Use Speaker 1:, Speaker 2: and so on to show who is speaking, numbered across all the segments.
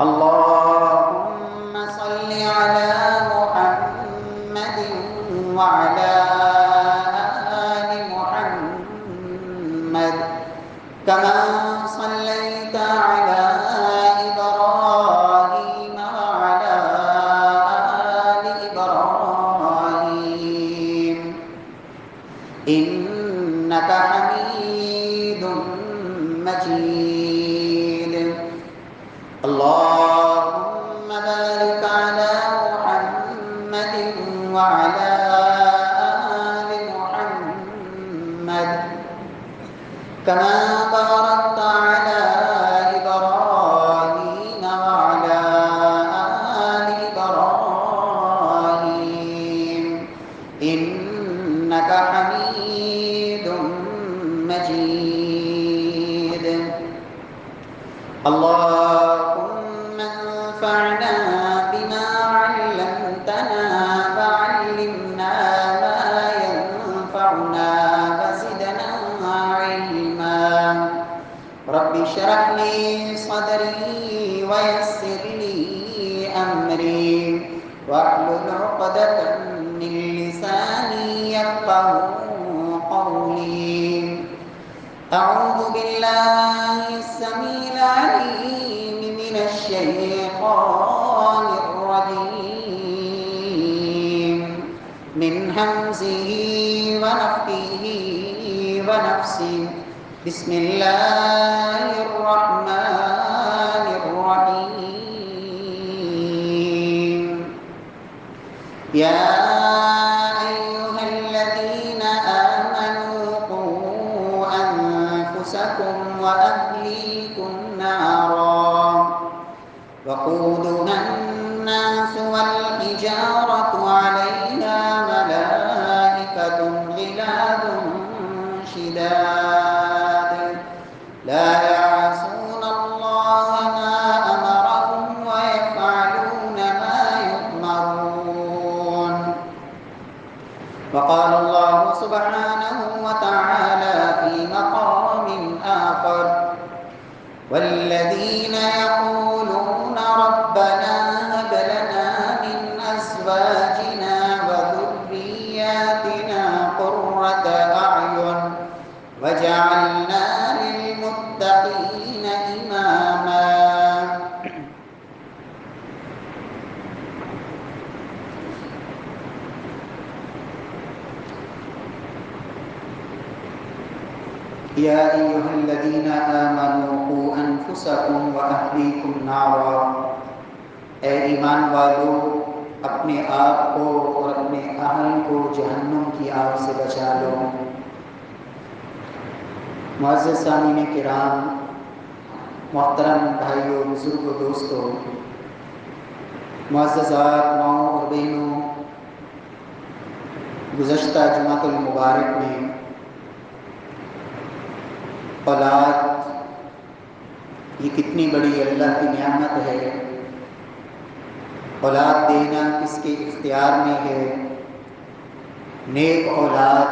Speaker 1: اللهم صل على محمد وعلى آل محمد كما صليت على إبراهيم وعلى آل إبراهيم إنك حميد مجيد. اللهم بارك على محمد وعلى آل محمد كما باركت على إبراهيم وعلى آل إبراهيم إنك حميد مجيد. اللهم انفعنا بما علمتنا وعلمنا ما ينفعنا وزدنا علما. رب اشرح لي صدري ويسر لي أمري واحلل عقدة من لساني يفقهوا قولي. أعوذ بالله السميع العليم من الشيطان الرجيم من همزه ونفخه ونفسه. بسم الله الرحمن الرحيم. يا أيها الذين آمنوا قوا أنفسكم وأهليكم نارا وقودها الناس والحجارة عليها ملائكة غلاظ شداد لا يعصون الله ما أمرهم ويفعلون ما يؤمرون. وقال الله سبحانه وتعالى في مقام آخر: والذين يقولون ربنا هب لنا من أزواجنا وذرياتنا قرة أعين وجعلنا للمتقين إماما. يا أيها الذين آمنوا قوا أنفسكم وأهليكم نارا. اے ایمان والو، اپنے آپ کو اور اپنے اہل کو جہنم کی آگ سے بچا لو. معزز سامعین کرام، محترم بھائیوں، بزرگوں، دوستوں، معززات ماؤں اور بہنوں، گزشتہ جمعۃ المبارک میں اولاد یہ کتنی بڑی اللہ کی نعمت ہے. اولاد دینا کس کے اختیار میں ہے. نیک اولاد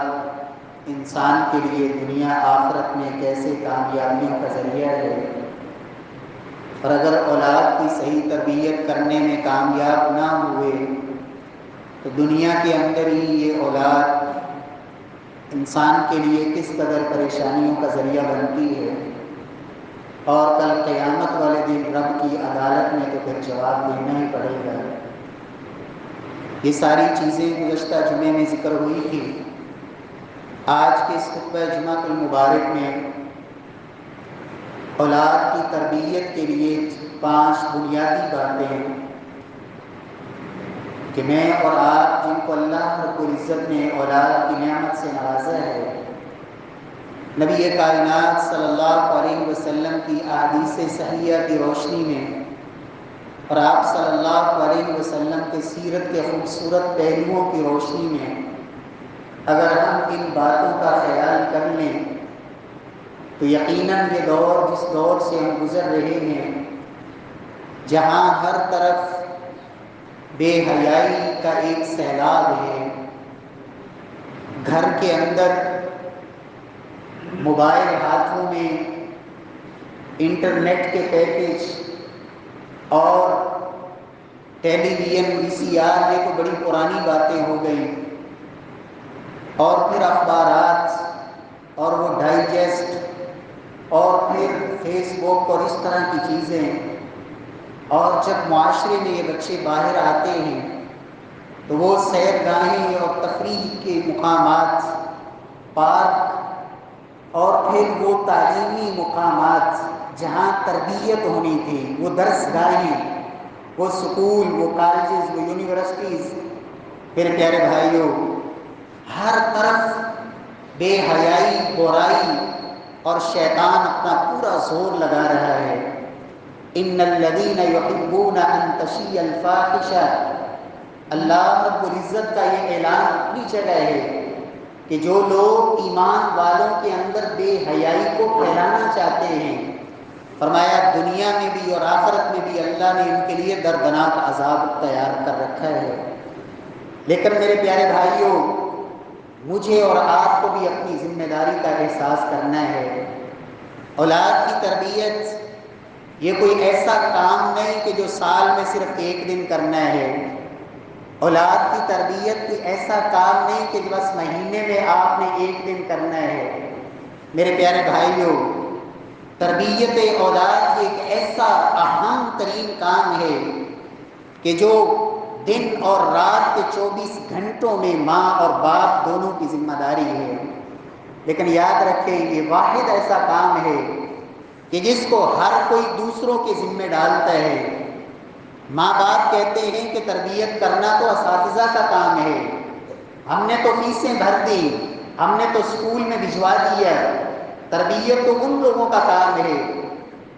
Speaker 1: انسان کے لیے دنیا آخرت میں کیسے کامیابیوں کا ذریعہ ہے. اور اگر اولاد کی صحیح تربیت کرنے میں کامیاب نہ ہوئے تو دنیا کے اندر ہی یہ اولاد انسان کے لیے کس قدر پریشانیوں کا ذریعہ بنتی ہے. اور کل قیامت والے دن رب کی عدالت میں تو پھر جواب دینا ہی پڑے گا. یہ ساری چیزیں گزشتہ جمعے میں ذکر ہوئی تھی. آج کے اس خطبہ جمعۃ المبارک میں اولاد کی تربیت کے لیے 5 بنیادی باتیں کہ میں اور آپ جن کو اللہ رب العزت نے اولاد کی نعمت سے نوازا ہے، نبی کائنات صلی اللہ علیہ وسلم کی احادیث صحیحہ کی روشنی میں اور آپ صلی اللہ علیہ وسلم کے سیرت کے خوبصورت پہلوؤں کی روشنی میں اگر ہم ان باتوں کا خیال کر لیں تو یقیناً یہ دور جس دور سے ہم گزر رہے ہیں، جہاں ہر طرف بے حیائی کا ایک سیلاب ہے، گھر کے اندر موبائل ہاتھوں میں، انٹرنیٹ کے پیکج اور ٹیلی ویژن VCR یہ تو بڑی پرانی باتیں ہو گئیں، اور پھر اخبارات اور وہ ڈائجسٹ اور پھر فیس بک اور اس طرح کی چیزیں، اور جب معاشرے میں یہ بچے باہر آتے ہیں تو وہ سیر گاہیں اور تفریح کے مقامات، پارک اور پھر وہ تعلیمی مقامات جہاں تربیت ہونی تھی، وہ درس گاہیں، وہ سکول، وہ کالجز، وہ یونیورسٹیز، میرے پیارے بھائیوں ہر طرف بے حیائی، برائی اور شیطان اپنا پورا زور لگا رہا ہے۔ ان الذین یحبون ان تشیع الفاحشہ، اللہ رب العزت کا یہ اعلان اپنی جگہ ہے کہ جو لوگ ایمان والوں کے اندر بے حیائی کو پھیلانا چاہتے ہیں، فرمایا دنیا میں بھی اور آخرت میں بھی اللہ نے ان کے لیے دردناک عذاب تیار کر رکھا ہے۔ لیکن میرے پیارے بھائیوں، مجھے اور آپ کو بھی اپنی ذمہ داری کا احساس کرنا ہے۔ اولاد کی تربیت یہ کوئی ایسا کام نہیں کہ جو سال میں صرف ایک دن کرنا ہے۔ اولاد کی تربیت کوئی ایسا کام نہیں کہ بس مہینے میں آپ نے ایک دن کرنا ہے۔ میرے پیارے بھائیوں، تربیت اولاد ایک ایسا اہم ترین کام ہے کہ جو دن اور رات کے 24 گھنٹوں میں ماں اور باپ دونوں کی ذمہ داری ہے۔ لیکن یاد رکھیں یہ واحد ایسا کام ہے کہ جس کو ہر کوئی دوسروں کے ذمہ ڈالتا ہے۔ ماں باپ کہتے ہیں کہ تربیت کرنا تو اساتذہ کا کام ہے، ہم نے تو فیسیں بھر دی، ہم نے تو اسکول میں بھجوا دیا، تربیت تو ان لوگوں کا کام ہے۔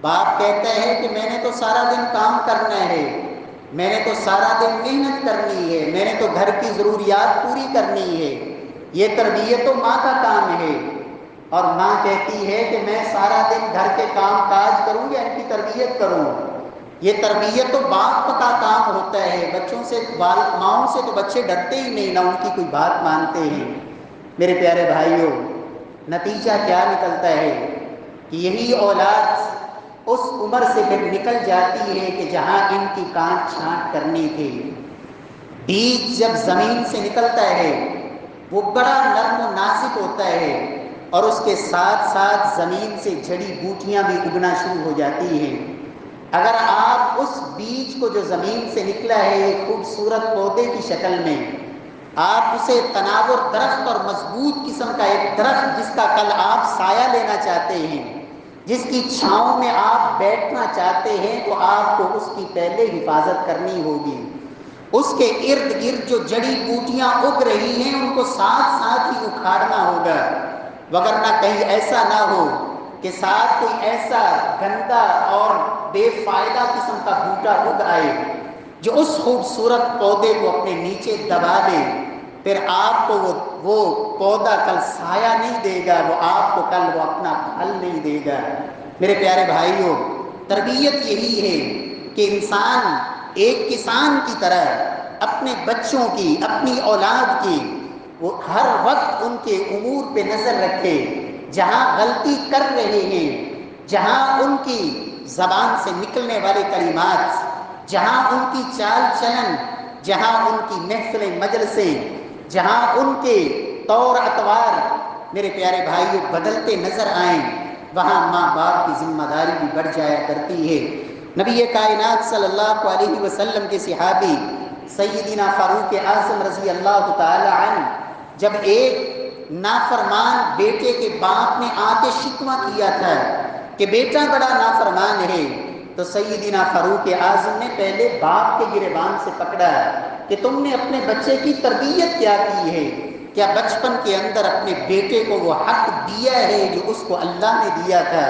Speaker 1: باپ کہتا ہے کہ میں نے تو سارا دن کام کرنا ہے، میں نے تو سارا دن محنت کرنی ہے، میں نے تو گھر کی ضروریات پوری کرنی ہے، یہ تربیت تو ماں کا کام ہے۔ اور ماں کہتی ہے کہ میں سارا دن گھر کے کام کاج کروں یا ان کی تربیت کروں، یہ تربیت تو باپ کا کام ہوتا ہے۔ بچوں سے، ماؤں سے تو بچے ڈرتے ہی نہیں، نہ ان کی کوئی بات مانتے ہیں۔ میرے پیارے بھائیوں، نتیجہ کیا نکلتا ہے کہ یہی اولاد اس عمر سے پھر نکل جاتی ہے کہ جہاں ان کی کانٹ چھانٹ کرنی تھی۔ بیج جب زمین سے نکلتا ہے وہ بڑا نرم و نازک ہوتا ہے، اور اس کے ساتھ ساتھ زمین سے جڑی بوٹیاں بھی اگنا شروع ہو جاتی ہیں۔ اگر آپ اس بیج کو جو زمین سے نکلا ہے ایک خوبصورت پودے کی شکل میں، آپ اسے تناور درخت اور مضبوط قسم کا ایک درخت جس کا کل آپ سایہ لینا چاہتے ہیں، جس کی چھاؤں میں آپ بیٹھنا چاہتے ہیں، تو آپ کو اس کی پہلے حفاظت کرنی ہوگی۔ اس کے ارد گرد جو جڑی بوٹیاں اگ رہی ہیں ان کو ساتھ ساتھ ہی اکھاڑنا ہوگا، وگرنہ کہیں ایسا نہ ہو کہ ساتھ کوئی ایسا گندا اور بے فائدہ قسم کا بوٹا اگ آئے جو اس خوبصورت پودے کو اپنے نیچے دبا دے، پھر آپ کو وہ پودا کل سایہ نہیں دے گا، وہ آپ کو کل وہ اپنا پھل نہیں دے گا۔ میرے پیارے بھائیوں، تربیت یہی ہے کہ انسان ایک کسان کی طرح اپنے بچوں کی، اپنی اولاد کی، وہ ہر وقت ان کے امور پہ نظر رکھے، جہاں غلطی کر رہے ہیں، جہاں ان کی زبان سے نکلنے والے کلمات، جہاں ان کی چال چلن، جہاں ان کی محفل مجلسیں، جہاں ان کے طور اطوار میرے پیارے بھائیوں بدلتے نظر آئیں، وہاں ماں باپ کی ذمہ داری بھی بڑھ جایا کرتی ہے۔ نبی کائنات صلی اللہ علیہ وسلم کے صحابی سیدنا فاروق اعظم رضی اللہ تعالی عنہ جب ایک نافرمان بیٹے کے باپ نے آ کے شکوہ کیا تھا کہ بیٹا بڑا نافرمان ہے، تو سیدنا فاروق اعظم نے پہلے باپ کے گریبان سے پکڑا کہ تم نے اپنے بچے کی تربیت کیا کی ہے؟ کیا بچپن کے اندر اپنے بیٹے کو وہ حق دیا ہے جو اس کو اللہ نے دیا تھا؟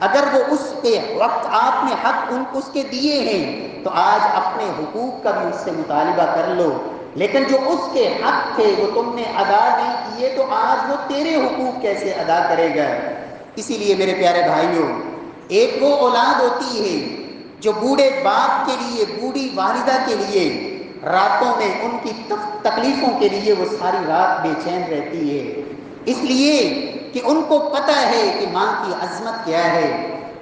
Speaker 1: اگر وہ اس کے وقت آپ نے حق اس کے دیے ہیں تو آج اپنے حقوق کا بھی اس سے مطالبہ کر لو، لیکن جو اس کے حق تھے وہ تم نے ادا نہیں کیے تو آج وہ تیرے حقوق کیسے ادا کرے گا؟ اسی لیے میرے پیارے بھائیوں، ایک وہ اولاد ہوتی ہے جو بوڑھے باپ کے لیے، بوڑھی والدہ کے لیے راتوں میں ان کی تکلیفوں کے لیے وہ ساری رات بے چین رہتی ہے، اس لیے کہ ان کو پتہ ہے کہ ماں کی عظمت کیا ہے۔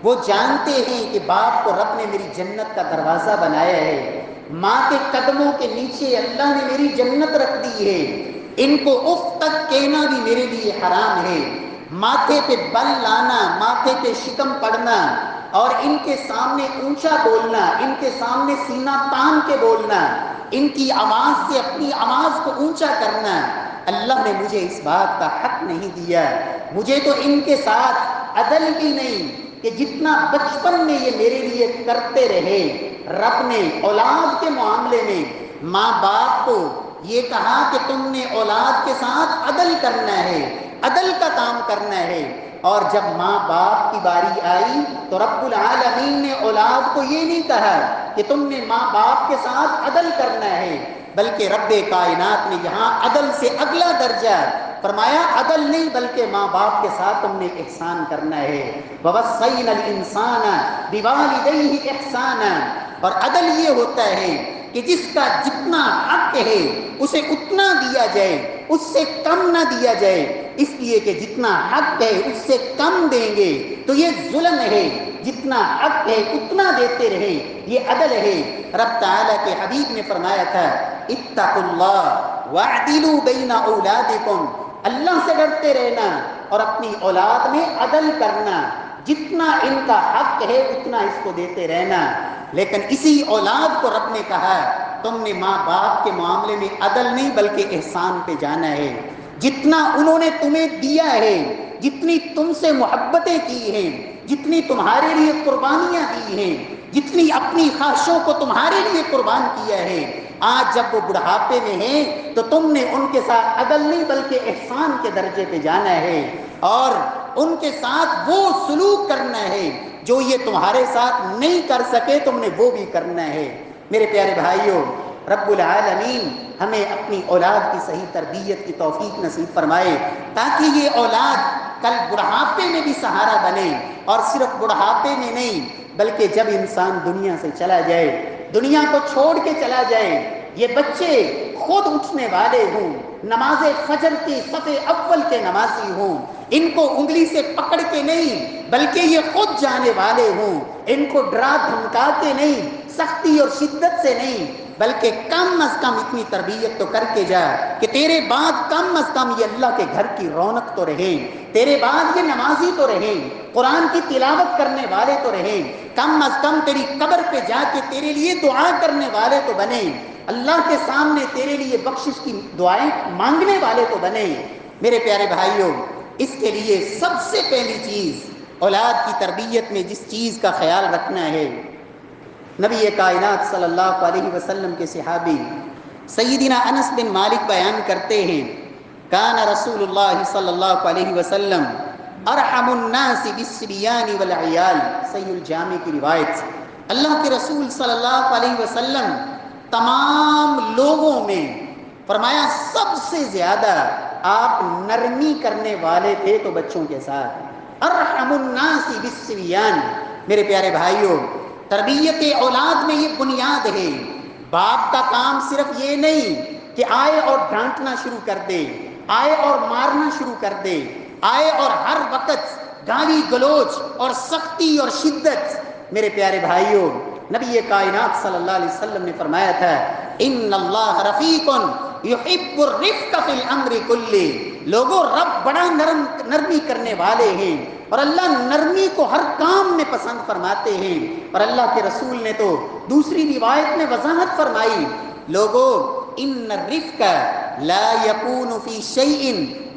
Speaker 1: وہ جانتے ہیں کہ باپ کو رب نے میری جنت کا دروازہ بنایا ہے، ماں کے قدموں کے نیچے اللہ نے میری جنت رکھ دی ہے، ان کو اف تک کہنا بھی میرے لیے حرام ہے، ماتھے پہ بل لانا، ماتھے پہ شکم پڑنا اور ان کے سامنے اونچا بولنا، ان کے سامنے سینہ تان کے بولنا، ان کی آواز سے اپنی آواز کو اونچا کرنا، اللہ نے مجھے اس بات کا حق نہیں دیا۔ مجھے تو ان کے ساتھ عدل بھی نہیں کہ جتنا بچپن میں یہ میرے لیے کرتے رہے۔ رب نے اولاد کے معاملے میں ماں باپ کو یہ کہا کہ تم نے اولاد کے ساتھ عدل کرنا ہے، عدل کا کام کرنا ہے، اور جب ماں باپ کی باری آئی تو رب العالمین نے اولاد کو یہ نہیں کہا کہ تم نے ماں باپ کے ساتھ عدل کرنا ہے، بلکہ رب کائنات نے یہاں عدل سے اگلا درجہ فرمایا، عدل نہیں بلکہ ماں باپ کے ساتھ تم نے احسان کرنا ہے۔ وَوَصَّيْنَا الْإِنسَانَ بِوَالِدَيْهِ إِحْسَانًا، اور عدل یہ ہوتا ہے کہ جس کا جتنا حق ہے اسے اتنا دیا جائے، اس سے کم نہ دیا جائے، اس لیے کہ جتنا حق ہے اس سے کم دیں گے تو یہ ظلم ہے، جتنا حق ہے اتنا دیتے رہے یہ عدل ہے۔ رب تعالیٰ کے حبیب نے فرمایا تھا، اتقوا اللہ واعدلوا بین اولادکم، اللہ سے ڈرتے رہنا اور اپنی اولاد میں عدل کرنا، جتنا ان کا حق ہے اتنا اس کو دیتے رہنا۔ لیکن اسی اولاد کو رب نے کہا تم نے ماں باپ کے معاملے میں عدل نہیں بلکہ احسان پہ جانا ہے، جتنا انہوں نے تمہیں دیا ہے، جتنی تم سے محبتیں کی ہیں، جتنی تمہارے لیے قربانیاں دی ہیں، جتنی اپنی خواہشوں کو تمہارے لیے قربان کیا ہے، آج جب وہ بڑھاپے میں ہیں تو تم نے ان کے ساتھ عدل نہیں بلکہ احسان کے درجے پہ جانا ہے، اور ان کے ساتھ وہ سلوک کرنا ہے جو یہ تمہارے ساتھ نہیں کر سکے، تم نے وہ بھی کرنا ہے۔ میرے پیارے بھائیوں، رب العالمین ہمیں اپنی اولاد کی صحیح تربیت کی توفیق نصیب فرمائے تاکہ یہ اولاد کل بڑھاپے میں بھی سہارا بنے، اور صرف بڑھاپے میں نہیں بلکہ جب انسان دنیا سے چلا جائے، دنیا کو چھوڑ کے چلا جائے، یہ بچے خود اٹھنے والے ہوں، نماز فجر کی صف اول کے نمازی ہوں، ان کو انگلی سے پکڑ کے نہیں بلکہ یہ خود جانے والے ہوں، ان کو ڈرا دھمکا کے نہیں، سختی اور شدت سے نہیں، بلکہ کم از کم اتنی تربیت تو کر کے جا کہ تیرے بعد کم از کم یہ اللہ کے گھر کی رونق تو رہے، تیرے بعد یہ نمازی تو رہے، قرآن کی تلاوت کرنے والے تو رہے، کم از کم تیری قبر پہ جا کے تیرے لیے دعا کرنے والے تو بنے، اللہ کے سامنے تیرے لیے بخشش کی دعائیں مانگنے والے تو بنے۔ میرے پیارے بھائیوں، اس کے لیے سب سے پہلی چیز اولاد کی تربیت میں جس چیز کا خیال رکھنا ہے، نبی کائنات صلی اللہ علیہ وسلم کے صحابی سیدنا انس بن مالک بیان کرتے ہیں، کان رسول اللہ صلی اللہ علیہ وسلم ارحم الناس بالصبیان والعیال، صحیح الجامع کی روایت سے اللہ کے رسول صلی اللہ علیہ وسلم تمام لوگوں میں فرمایا سب سے زیادہ آپ نرمی کرنے والے تھے تو بچوں کے ساتھ، ارحم الناس بالصبیان۔ میرے پیارے بھائیوں، تربیت اولاد میں یہ بنیاد ہے، باپ کا کام صرف یہ نہیں کہ آئے اور ڈانٹنا شروع کر دے، آئے اور مارنا شروع کر دے، آئے اور ہر وقت گالی گلوچ اور سختی اور شدت۔ میرے پیارے بھائیوں، نبی کائنات صلی اللہ علیہ وسلم نے فرمایا تھا، ان اللہ رفیق یحب الرفق فی الامر کلہ، لوگوں رب بڑا نرمی کرنے والے ہیں اور اللہ نرمی کو ہر کام میں پسند فرماتے ہیں، اور اللہ کے رسول نے تو دوسری روایت میں وضاحت فرمائی، لوگوں ان الرفق لا يكون في شيء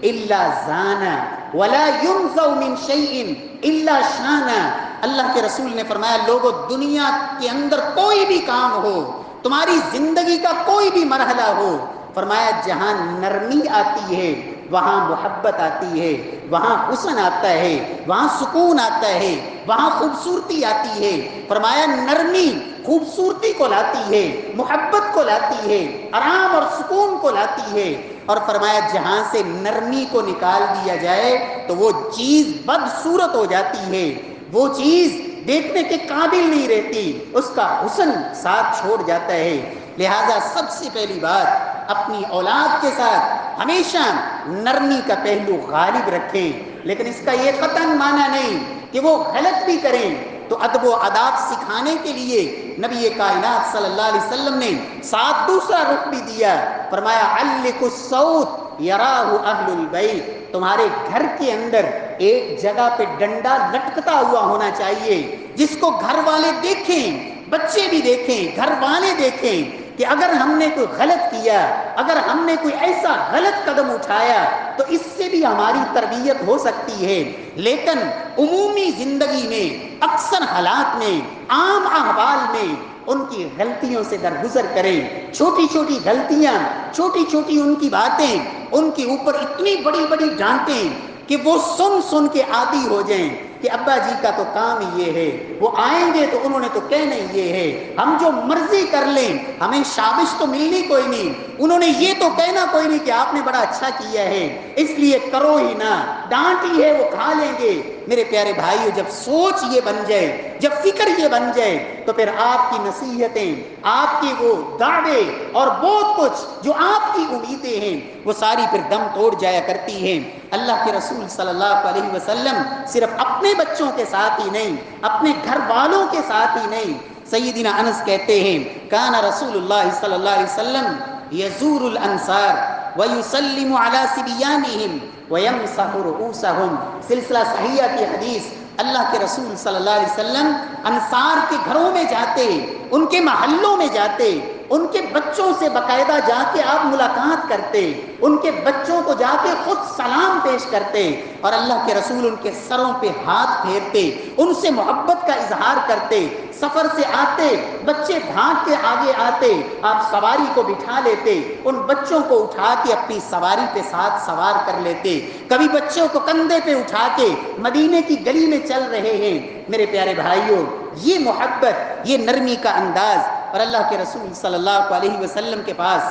Speaker 1: الا زانا ولا ينزع من شيء الا شانا۔ اللہ کے رسول نے فرمایا، لوگوں دنیا کے اندر کوئی بھی کام ہو، تمہاری زندگی کا کوئی بھی مرحلہ ہو، فرمایا جہاں نرمی آتی ہے وہاں محبت آتی ہے، وہاں حسن آتا ہے، وہاں سکون آتا ہے، وہاں خوبصورتی آتی ہے۔ فرمایا نرمی خوبصورتی کو لاتی ہے، محبت کو لاتی ہے، آرام اور سکون کو لاتی ہے، اور فرمایا جہاں سے نرمی کو نکال دیا جائے تو وہ چیز بدصورت ہو جاتی ہے، وہ چیز دیکھنے کے قابل نہیں رہتی، اس کا حسن ساتھ چھوڑ جاتا ہے۔ لہذا سب سے پہلی بات، اپنی اولاد کے ساتھ ہمیشہ نرمی کا پہلو غالب رکھیں، لیکن اس کا یہ قطعاً معنی نہیں کہ وہ غلط بھی کریں تو ادب و آداب سکھانے کے لیے نبی کائنات صلی اللہ علیہ وسلم نے ساتھ دوسرا رخ بھی دیا. فرمایا علق الصوت یراہ اہل البیت، تمہارے گھر کے اندر ایک جگہ پہ ڈنڈا لٹکتا ہوا ہونا چاہیے جس کو گھر والے دیکھیں، بچے بھی دیکھیں، گھر والے دیکھیں کہ اگر ہم نے کوئی غلط کیا، اگر ہم نے کوئی ایسا غلط قدم اٹھایا تو اس سے بھی ہماری تربیت ہو سکتی ہے. لیکن عمومی زندگی میں اکثر حالات میں عام احوال میں ان کی غلطیوں سے درگزر کریں. چھوٹی چھوٹی غلطیاں، چھوٹی چھوٹی ان کی باتیں، ان کے اوپر اتنی بڑی بڑی ڈانٹیں کہ وہ سن سن کے عادی ہو جائیں کہ ابا جی کا تو کام یہ ہے، وہ آئیں گے تو انہوں نے تو کہنا یہ ہے، ہم جو مرضی کر لیں ہمیں شابش تو ملنی کوئی نہیں، انہوں نے یہ تو کہنا کوئی نہیں کہ آپ نے بڑا اچھا کیا ہے اس لیے کرو ہی نہ، ڈانٹ ہی ہے وہ کھا لیں گے. میرے پیارے بھائیو، جب سوچ یہ بن جائے، جب فکر یہ بن جائے تو پھر آپ کی نصیحتیں، آپ کے وہ دعوے اور بہت کچھ جو آپ کی امیدیں ہیں وہ ساری پھر دم توڑ جایا کرتی ہیں. اللہ کے رسول صلی اللہ علیہ وسلم صرف اپنے بچوں کے ساتھ ہی نہیں، اپنے گھر والوں کے ساتھ ہی نہیں، سیدنا انس کہتے ہیں کان رسول اللہ صلی اللہ علیہ وسلم یزور الانصار ویسلم علی صبیانہم ویمسح رؤوسہم. سلسلہ صحیحہ کی حدیث، اللہ کے رسول صلی اللہ علیہ وسلم انصار کے گھروں میں جاتے، ان کے محلوں میں جاتے، ان کے بچوں سے باقاعدہ جا کے آپ ملاقات کرتے، ان کے بچوں کو جا کے خود سلام پیش کرتے اور اللہ کے رسول ان کے سروں پہ ہاتھ پھیرتے، ان سے محبت کا اظہار کرتے. سفر سے آتے، بچے بھاگ کے آگے آتے، آپ سواری کو بٹھا لیتے، ان بچوں کو اٹھا کے اپنی سواری پہ ساتھ سوار کر لیتے. کبھی بچوں کو کندھے پہ اٹھا کے مدینے کی گلی میں چل رہے ہیں. میرے پیارے بھائیوں، یہ محبت، یہ نرمی کا انداز. اور اللہ کے رسول صلی اللہ علیہ وسلم کے پاس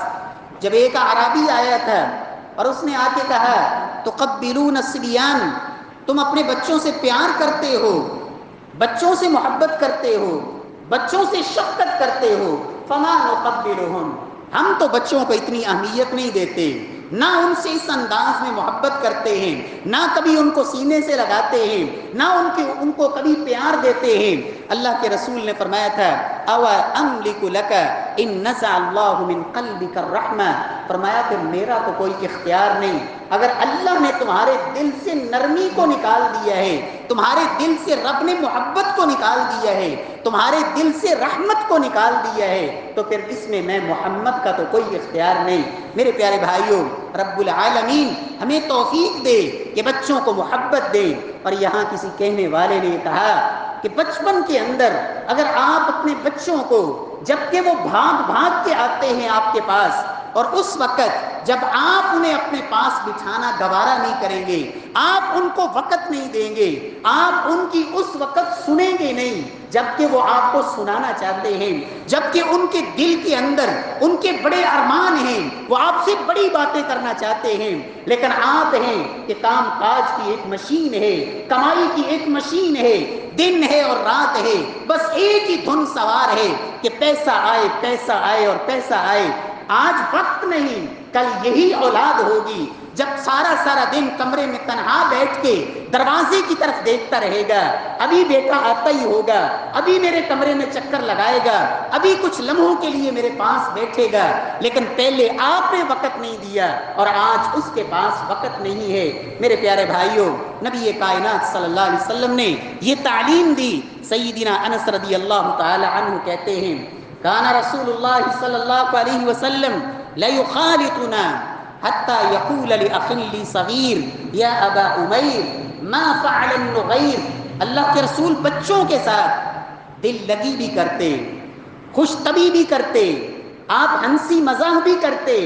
Speaker 1: جب ایک اعرابی آیا تھا اور اس نے آ کے کہا تقبلون الصبیان، تم اپنے بچوں سے پیار کرتے ہو، بچوں سے محبت کرتے ہو، بچوں سے شفقت کرتے ہو، فما نقبلہم، ہم تو بچوں کو اتنی اہمیت نہیں دیتے، نہ ان سے اس انداز میں محبت کرتے ہیں، نہ کبھی ان کو سینے سے لگاتے ہیں، نہ ان کو کبھی پیار دیتے ہیں. اللہ کے رسول نے فرمایا تھا او املک لک ان نزع اللہ من قلبک الرحمہ، فرمایا کہ میرا تو کوئی اختیار نہیں، اگر اللہ نے تمہارے دل سے نرمی کو نکال دیا ہے، تمہارے دل سے رب نے محبت کو نکال دیا ہے، تمہارے دل سے رحمت کو نکال دیا ہے، تو پھر اس میں محمد کا تو کوئی اختیار نہیں. میرے پیارے بھائیوں، رب العالمین ہمیں توفیق دے کہ بچوں کو محبت دے. اور یہاں کسی کہنے والے نے کہا کہ بچپن کے اندر اگر آپ اپنے بچوں کو، جبکہ وہ بھاگ بھاگ کے آتے ہیں آپ کے پاس، اور اس وقت جب آپ انہیں اپنے پاس بٹھانا گوارا نہیں کریں گے، آپ ان کو وقت نہیں دیں گے، آپ ان کی اس وقت سنیں گے نہیں جبکہ وہ آپ کو سنانا چاہتے ہیں، جبکہ ان کے دل کے اندر ان کے بڑے ارمان ہیں، وہ آپ سے بڑی باتیں کرنا چاہتے ہیں، لیکن آپ ہیں کہ کام کاج کی ایک مشین ہے، کمائی کی ایک مشین ہے، دن ہے اور رات ہے، بس ایک ہی دھن سوار ہے کہ پیسہ آئے، پیسہ آئے اور پیسہ آئے. آج وقت نہیں، کل یہی اولاد ہوگی جب سارا دن کمرے میں تنہا بیٹھ کے دروازے کی طرف دیکھتا رہے گا، ابھی بیٹا آتا ہی ہوگا، ابھی میرے کمرے میں چکر لگائے گا، ابھی کچھ لمحوں کے لیے میرے پاس بیٹھے گا. لیکن پہلے آپ نے وقت نہیں دیا اور آج اس کے پاس وقت نہیں ہے. میرے پیارے بھائیوں، نبی کائنات صلی اللہ علیہ وسلم نے یہ تعلیم دی. سیدنا انس رضی اللہ تعالی عنہ کہتے ہیں کان رسول اللہ صلی اللہ علیہ وسلم لیخالطنا حتی یقول لأخ لی صغیر یا ابا عمیر ما فعل النغیر. اللہ کے رسول بچوں کے ساتھ دل لگی بھی کرتے، خوش طبی بھی کرتے، آپ ہنسی مزاح بھی کرتے.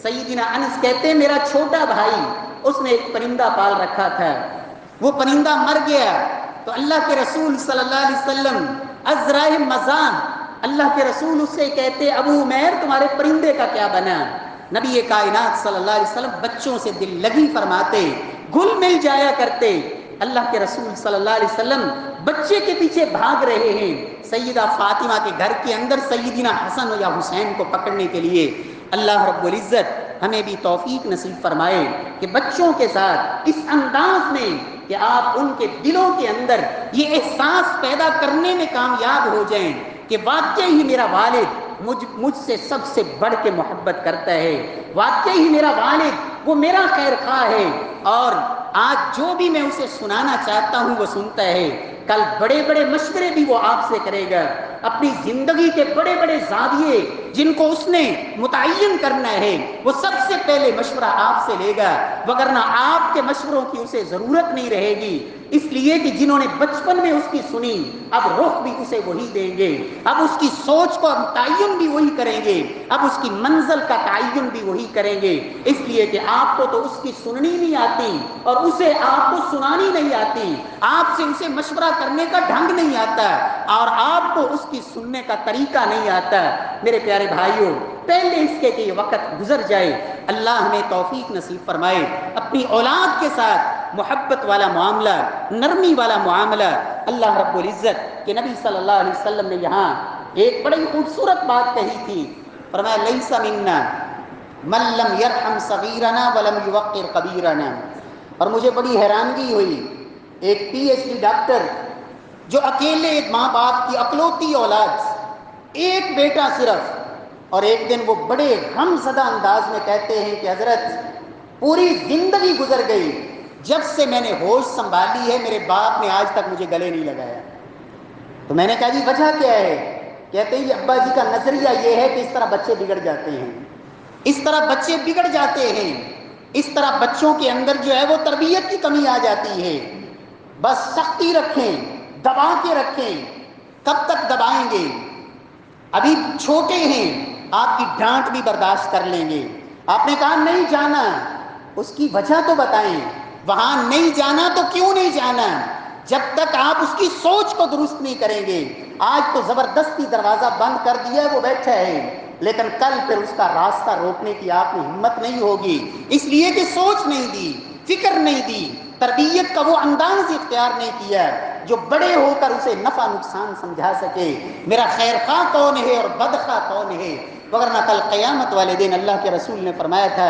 Speaker 1: سیدنا انس کہتے ہیں میرا چھوٹا بھائی، اس نے ایک پرندہ پال رکھا تھا، وہ پرندہ مر گیا تو اللہ کے رسول صلی اللہ علیہ وسلم ازرائے مزاح، اللہ کے رسول اس سے کہتے ابو عمیر تمہارے پرندے کا کیا بنا؟ نبی کائنات صلی اللہ علیہ وسلم بچوں سے دل لگی فرماتے، گل مل جایا کرتے. اللہ کے رسول صلی اللہ علیہ وسلم بچے کے پیچھے بھاگ رہے ہیں سیدہ فاطمہ کے گھر کے اندر سیدنا حسن یا حسین کو پکڑنے کے لیے. اللہ رب العزت ہمیں بھی توفیق نصیب فرمائے کہ بچوں کے ساتھ اس انداز میں
Speaker 2: کہ آپ ان کے دلوں کے اندر یہ احساس پیدا کرنے میں کامیاب ہو جائیں کہ واقعی ہی میرا والد مجھ سے سب سے بڑھ کے محبت کرتا ہے، واقعی ہی میرا والد وہ میرا خیر خواہ ہے، اور آج جو بھی میں اسے سنانا چاہتا ہوں وہ سنتا ہے، کل بڑے بڑے مشورے بھی وہ آپ سے کرے گا، اپنی زندگی کے بڑے بڑے زاویے جن کو اس نے متعین کرنا ہے وہ سب سے پہلے مشورہ آپ سے لے گا، وگرنہ آپ کے مشوروں کی اسے ضرورت نہیں رہے گی، اس لیے کہ جنہوں نے بچپن میں اس کی سنی اب رخ بھی اسے وہی دیں گے، اب اس کی سوچ کو تعین بھی وہی کریں گے، اب اس کی منزل کا تعین بھی وہی کریں گے، اس لیے کہ آپ کو تو اس کی سننی نہیں آتی اور اسے آپ کو سنانی نہیں آتی، آپ سے اسے مشورہ کرنے کا ڈھنگ نہیں آتا اور آپ کو اس کی سننے کا طریقہ نہیں آتا۔ میرے پیارے بھائیوں، پہلے اس کے کہ یہ وقت گزر جائے، اللہ ہمیں توفیق نصیب فرمائے اپنی اولاد کے ساتھ محبت والا معاملہ، نرمی والا معاملہ۔ اللہ رب العزت کے نبی صلی اللہ علیہ وسلم نے یہاں ایک بڑی خوبصورت بات کہی تھی، فرمایا لیس منا من لم یرحم صغیرنا ولم یوقر کبیرنا، اور مجھے بڑی حیرانگی ہوئی، ایک پی ایچ ڈی ڈاکٹر جو اکیلے ایک ماں باپ کی اکلوتی اولاد، ایک بیٹا صرف، اور ایک دن وہ بڑے غم زدہ انداز میں کہتے ہیں کہ حضرت پوری زندگی گزر گئی، جب سے میں نے ہوش سنبھالی ہے میرے باپ نے آج تک مجھے گلے نہیں لگایا۔ تو میں نے کہا جی وجہ کیا ہے؟ کہتے ہیں ابا جی کا نظریہ یہ ہے کہ اس طرح بچے بگڑ جاتے ہیں، اس طرح بچے بگڑ جاتے ہیں، اس طرح بچوں کے اندر جو ہے وہ تربیت کی کمی آ جاتی ہے، بس سختی رکھیں، دبا کے رکھیں، کب تک دبائیں گے؟ ابھی چھوٹے ہیں، آپ کی ڈانٹ بھی برداشت کر لیں گے، آپ نے کہا نہیں جانا، اس کی وجہ تو بتائیں، وہاں نہیں جانا تو کیوں نہیں جانا؟ جب تک آپ اس کی سوچ کو درست نہیں کریں گے، آج تو زبردستی دروازہ بند کر دیا ہے وہ بیٹھا ہے، لیکن کل پھر اس کا راستہ روکنے کی آپ میں ہمت نہیں ہوگی، اس لیے کہ سوچ نہیں دی، فکر نہیں دی، تربیت کا وہ انداز اختیار نہیں کیا جو بڑے ہو کر اسے نفع نقصان سمجھا سکے، میرا خیر خواہ کون ہے اور بدخواہ کون ہے۔ وگرنہ کل قیامت والے دن اللہ کے رسول نے فرمایا تھا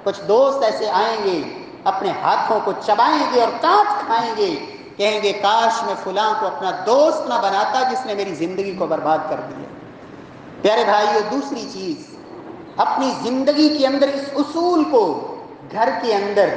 Speaker 2: کچھ دوست ایسے آئیں گے، اپنے ہاتھوں کو چبائیں گے اور کاٹ کھائیں گے، کہیں گے کاش میں فلاں کو اپنا دوست نہ بناتا جس نے میری زندگی کو برباد کر دیا۔ پیارے بھائیو، دوسری چیز، اپنی زندگی کے اندر اس اصول کو، گھر کے اندر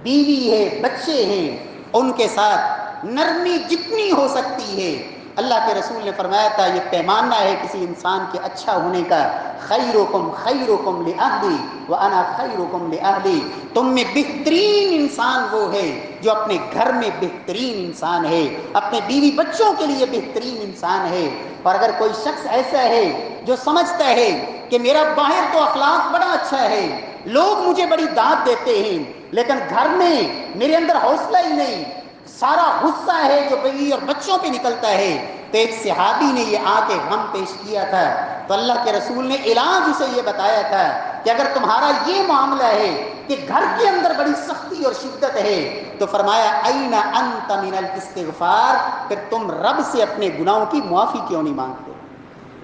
Speaker 2: بیوی ہے، بچے ہیں، ان کے ساتھ نرمی جتنی ہو سکتی ہے، اللہ کے رسول نے فرمایا تھا یہ پیمانہ ہے کسی انسان کے اچھا ہونے کا، خیرکم خیرکم لأہلی وانا خیرکم لأہلی، تم میں بہترین انسان وہ ہے جو اپنے گھر میں بہترین انسان ہے، اپنے بیوی بچوں کے لیے بہترین انسان ہے۔ اور اگر کوئی شخص ایسا ہے جو سمجھتا ہے کہ میرا باہر تو اخلاق بڑا اچھا ہے، لوگ مجھے بڑی داد دیتے ہیں، لیکن گھر میں میرے اندر حوصلہ ہی نہیں، سارا غصہ ہے جو بیوی اور بچوں پہ نکلتا ہے، تو ایک صحابی نے یہ آ کے غم پیش کیا تھا، تو اللہ کے رسول نے علاج اسے یہ بتایا تھا کہ اگر تمہارا یہ معاملہ ہے کہ گھر کے اندر بڑی سختی اور شدت ہے، تو فرمایا این انت من الاستغفار، پھر تم رب سے اپنے گناہوں کی معافی کیوں نہیں مانگتے؟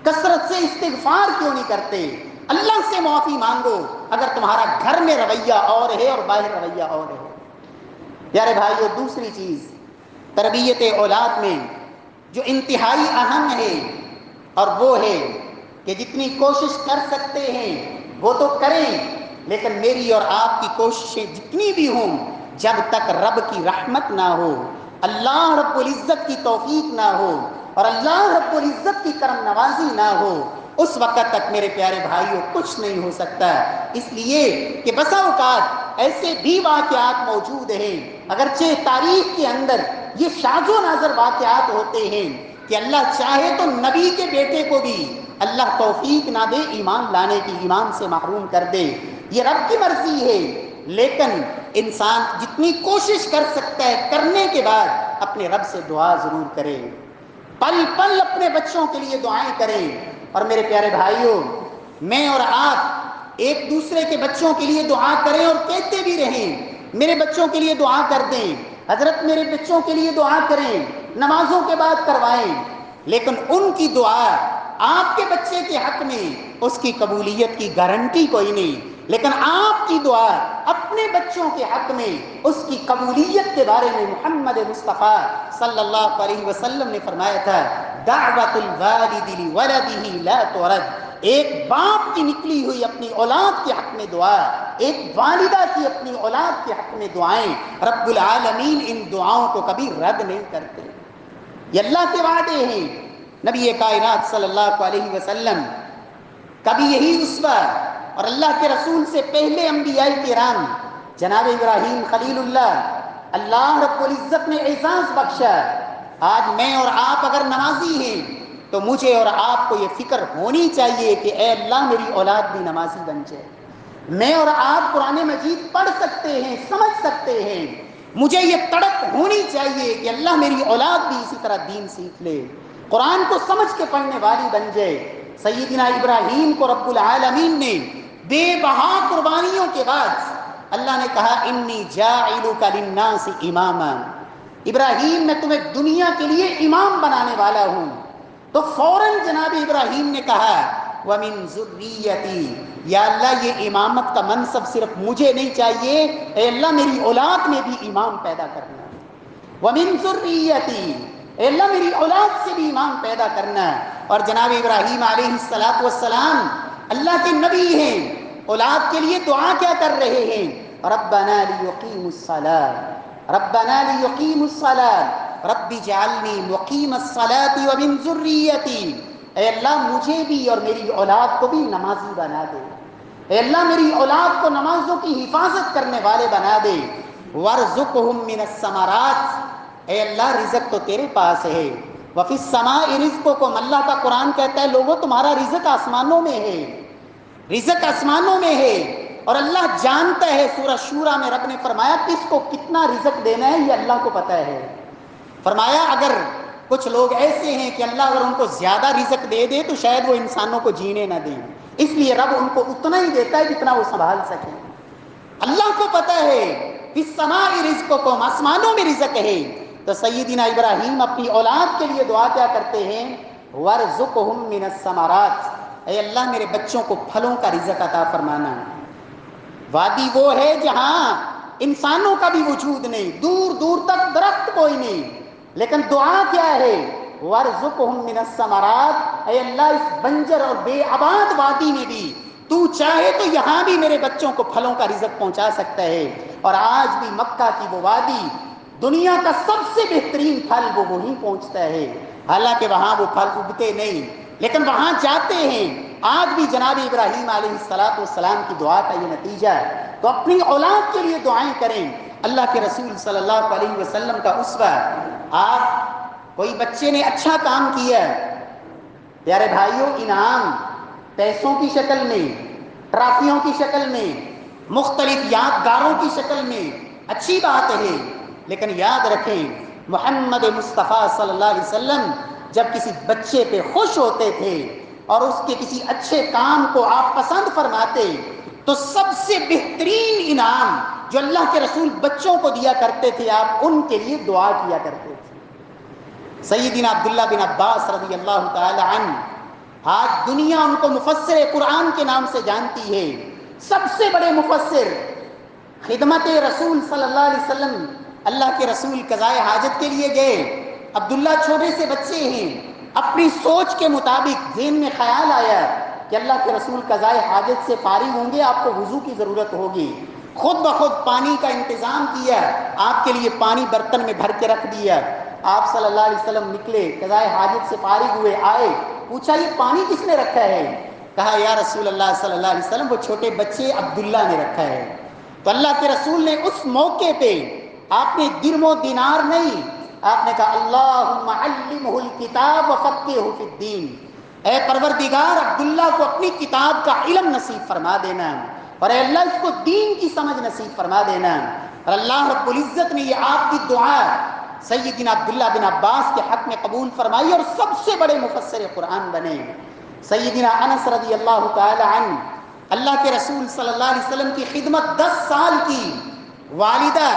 Speaker 2: کثرت سے استغفار کیوں نہیں کرتے؟ اللہ سے معافی مانگو اگر تمہارا گھر میں رویہ اور ہے اور باہر رویہ اور ہے۔ پیارے بھائیو، دوسری چیز تربیت اولاد میں جو انتہائی اہم ہے، اور وہ ہے کہ جتنی کوشش کر سکتے ہیں وہ تو کریں، لیکن میری اور آپ کی کوششیں جتنی بھی ہوں، جب تک رب کی رحمت نہ ہو، اللہ رب العزت کی توفیق نہ ہو اور اللہ رب العزت کی کرم نوازی نہ ہو، اس وقت تک میرے پیارے بھائیوں کچھ نہیں ہو سکتا، اس لیے کہ بسا اوقات ایسے بھی واقعات موجود ہیں، اگرچہ تاریخ کے اندر یہ شاذ و نادر واقعات ہوتے ہیں کہ اللہ چاہے تو نبی کے بیٹے کو بھی اللہ توفیق نہ دے ایمان لانے کی، ایمان سے محروم کر دے، یہ رب کی مرضی ہے، لیکن انسان جتنی کوشش کر سکتا ہے کرنے کے بعد اپنے رب سے دعا ضرور کرے، پل پل اپنے بچوں کے لیے دعائیں کریں۔ اور میرے پیارے بھائیوں، میں اور آپ ایک دوسرے کے بچوں کے لیے دعا کریں اور کہتے بھی رہیں میرے بچوں کے لیے دعا کر دیں، حضرت میرے بچوں کے لیے دعا کریں، نمازوں کے بعد کروائیں، لیکن ان کی دعا آپ کے بچے کے حق میں اس کی قبولیت کی گارنٹی کوئی نہیں، لیکن آپ کی دعا اپنے اپنے بچوں کے حق میں اس کی قبولیت کے بارے میں محمد مصطفیٰ صلی اللہ علیہ وسلم نے فرمایا تھا دعوت الوالد لولدہ لا ترد، ایک باپ کی نکلی ہوئی اپنی اولاد کے حق میں دعا، ایک والدہ کی اپنی اولاد کے حق میں دعائیں، رب العالمین ان دعاؤں کو کبھی رد نہیں کرتے۔ یہ اللہ کے وعدے ہیں۔ نبی کائنات صلی اللہ علیہ وسلم کبھی یہی اسوہ اور اللہ کے رسول سے پہلے انبیاء کرام جناب ابراہیم خلیل اللہ رب العزت نے اعزاز بخشا۔ آج میں اور آپ اگر نمازی ہیں تو مجھے اور آپ کو یہ فکر ہونی چاہیے کہ اے اللہ میری اولاد بھی نمازی بن جائے۔ میں اور آپ قرآن مجید پڑھ سکتے ہیں، سمجھ سکتے ہیں، مجھے یہ تڑپ ہونی چاہیے کہ اللہ میری اولاد بھی اسی طرح دین سیکھ لے، قرآن کو سمجھ کے پڑھنے والی بن جائے۔ سیدنا ابراہیم کو رب العالمین نے بے بہا قربانیوں کے بعد اللہ نے کہا انی جاعلک للناس اماما، ابراہیم میں تمہیں دنیا کے لیے امام بنانے والا ہوں۔ تو فوراً جناب ابراہیم نے کہا وَمِن ذُرِّيَّتِي، یا اللہ یہ امامت کا منصب صرف مجھے نہیں چاہیے، اے اللہ میری اولاد میں بھی امام پیدا کرنا۔ وَمِن ذُرِّيَّتِي، اے اللہ میری اولاد سے بھی امام پیدا کرنا۔ اور جناب ابراہیم علیہ السلام اللہ کے نبی ہیں، اولاد کے لیے دعا کیا کر رہے ہیں؟ ربنا لیقیموا الصلاۃ، ربنا لیقیموا الصلاۃ رب اجعلنی مقیم الصلاۃ ومن ذریتی، اے اللہ مجھے بھی اور میری اولاد کو بھی نمازی بنا دے، اے اللہ میری اولاد کو نمازوں کی حفاظت کرنے والے بنا دے۔ وارزقہم من الثمرات، اے اللہ رزق تو تیرے پاس ہے۔ وفی السماء رزقکم، اللہ کا قرآن کہتا ہے لوگوں تمہارا رزق آسمانوں میں ہے، رزق آسمانوں میں ہے۔ اور اللہ جانتا ہے، سورہ شورى میں رب نے فرمایا کس کو کتنا رزق دینا ہے یہ اللہ کو پتہ ہے۔ فرمایا اگر کچھ لوگ ایسے ہیں کہ اللہ اگر ان کو زیادہ رزق دے دے تو شاید وہ انسانوں کو جینے نہ دیں، اس لیے رب ان کو اتنا ہی دیتا ہے جتنا وہ سنبھال سکے۔ اللہ کو پتہ ہے فی السماء رزقکم، آسمانوں میں رزق ہے۔ تو سیدنا ابراہیم اپنی اولاد کے لیے دعا کیا کرتے ہیں؟ وارزقہم من الثمرات، اے اللہ میرے بچوں کو پھلوں کا رزق عطا فرمانا۔ وادی وہ ہے جہاں انسانوں کا بھی وجود نہیں، دور دور تک درخت کوئی نہیں، لیکن دعا کیا ہے؟ وارزقہم من الثمرات، اے اللہ اس بنجر اور بے آباد وادی میں بھی تو چاہے تو یہاں بھی میرے بچوں کو پھلوں کا رزق پہنچا سکتا ہے۔ اور آج بھی مکہ کی وہ وادی دنیا کا سب سے بہترین پھل وہ وہیں پہنچتا ہے، حالانکہ وہاں وہ پھل اگتے نہیں، لیکن وہاں جاتے ہیں۔ آج بھی جناب ابراہیم علیہ السلام کی دعا کا یہ نتیجہ ہے۔ تو اپنی اولاد کے لیے دعائیں کریں۔ اللہ کے رسول صلی اللہ علیہ وسلم کا اسوہ، آپ کوئی بچے نے اچھا کام کیا، پیارے بھائیوں انعام پیسوں کی شکل میں، ٹرافیوں کی شکل میں، مختلف یادگاروں کی شکل میں اچھی بات ہے، لیکن یاد رکھیں محمد مصطفیٰ صلی اللہ علیہ وسلم جب کسی بچے پہ خوش ہوتے تھے اور اس کے کسی اچھے کام کو آپ پسند فرماتے تو سب سے بہترین انعام جو اللہ کے رسول بچوں کو دیا کرتے تھے آپ ان کے لیے دعا کیا کرتے تھے۔ سیدنا عبداللہ بن عباس رضی اللہ تعالی عنہ، آج دنیا ان کو مفسر قرآن کے نام سے جانتی ہے، سب سے بڑے مفسر، خدمت رسول صلی اللہ علیہ وسلم، اللہ کے رسول قضائے حاجت کے لیے گئے، عبداللہ چھوٹے سے بچے ہیں، اپنی سوچ کے مطابق ذہن میں خیال آیا کہ اللہ کے رسول قضائے حاجت سے فارغ ہوں گے، آپ کو وضو کی ضرورت ہوگی، خود بخود پانی کا انتظام کیا، آپ کے لیے پانی برتن میں بھر کے رکھ دیا۔ آپ صلی اللہ علیہ وسلم نکلے، قضائے حاجت سے فارغ ہوئے، آئے، پوچھا یہ پانی کس نے رکھا ہے؟ کہا یا رسول اللہ صلی اللہ علیہ وسلم وہ چھوٹے بچے عبداللہ نے رکھا ہے۔ تو اللہ کے رسول نے اس موقع پہ آپ نے درم و دینار نہیں، آپ نے کہا اللہم علمہ الکتاب وفقہہ فی الدین، اے پروردگار عبداللہ کو اپنی کتاب کا علم نصیب فرما دینا، اور اے اللہ اس کو دین کی سمجھ نصیب فرما دینا۔ اور اللہ رب العزت نے یہ آپ کی دعا سیدنا عبداللہ بن عباس کے حق میں قبول فرمائی اور سب سے بڑے مفسر قرآن بنے۔ سیدنا انس رضی اللہ تعالی عنہ، اللہ کے رسول صلی اللہ علیہ وسلم کی خدمت 10 سال کی، والدہ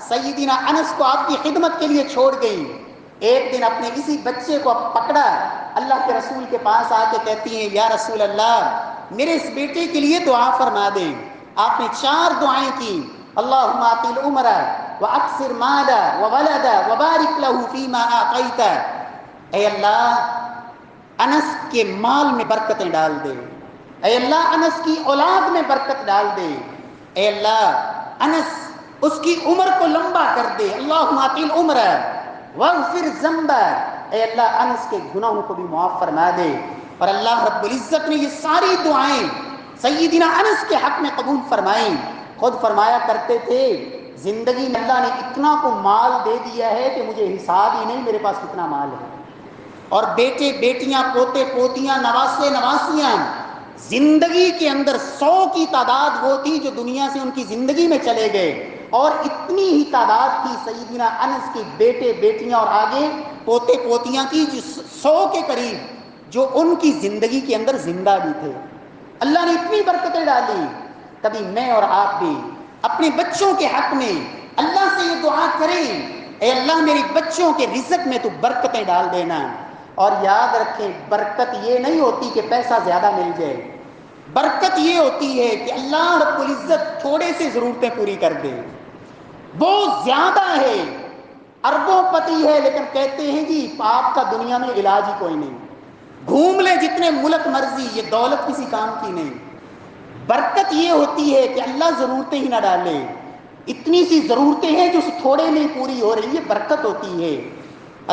Speaker 2: سیدنا انس کو آپ کی خدمت کے لیے چھوڑ گئی، ایک دن اپنے اسی بچے کو پکڑا، اللہ کے رسول کے پاس آ کے کہتی ہیں یا رسول اللہ میرے اس بیٹے کے لیے دعا فرما دیں۔ آپ نے 4 دعائیں کی، اللہم اطیل عمر واکثر مال وولد وبارک لہ فیما اعطیت، اے اللہ انس کے مال میں برکتیں ڈال دے، اے اللہ انس کی اولاد میں برکت ڈال دے، اے اللہ انس اس کی عمر کو لمبا کر دے، اللہم اطیل عمر واغفر ذنب، اے اللہ انس کے گناہوں کو بھی معاف فرما دے۔ اور اللہ رب العزت نے یہ ساری دعائیں سیدنا انس کے حق میں قبول فرمائیں۔ خود فرمایا کرتے تھے زندگی میں اللہ نے اتنا کو مال دے دیا ہے کہ مجھے حساب ہی نہیں میرے پاس کتنا مال ہے، اور بیٹے بیٹیاں پوتے پوتیاں نواسے نواسیاں زندگی کے اندر 100 کی تعداد وہ تھی جو دنیا سے ان کی زندگی میں چلے گئے، اور اتنی ہی تعداد تھی سیدنا انس کی بیٹے بیٹیاں اور آگے پوتے پوتیاں کی جو 100 کے قریب جو ان کی زندگی کے اندر زندہ بھی تھے۔ اللہ نے اتنی برکتیں ڈالی۔ کبھی میں اور آپ بھی اپنے بچوں کے حق میں اللہ سے یہ دعا کریں، اے اللہ میرے بچوں کے رزق میں تو برکتیں ڈال دینا۔ اور یاد رکھیں برکت یہ نہیں ہوتی کہ پیسہ زیادہ مل جائے، برکت یہ ہوتی ہے کہ اللہ رب العزت تھوڑے سے ضرورتیں پوری کر دے۔ بہت زیادہ ہے، اربوں پتی ہے، لیکن کہتے ہیں جی آپ کا دنیا میں علاج ہی کوئی نہیں، گھوم لے جتنے ملک مرضی، یہ دولت کسی کام کی نہیں۔ برکت یہ ہوتی ہے کہ اللہ ضرورتیں ہی نہ ڈالے، اتنی سی ضرورتیں ہیں جو تھوڑے میں پوری ہو رہی ہے، برکت ہوتی ہے۔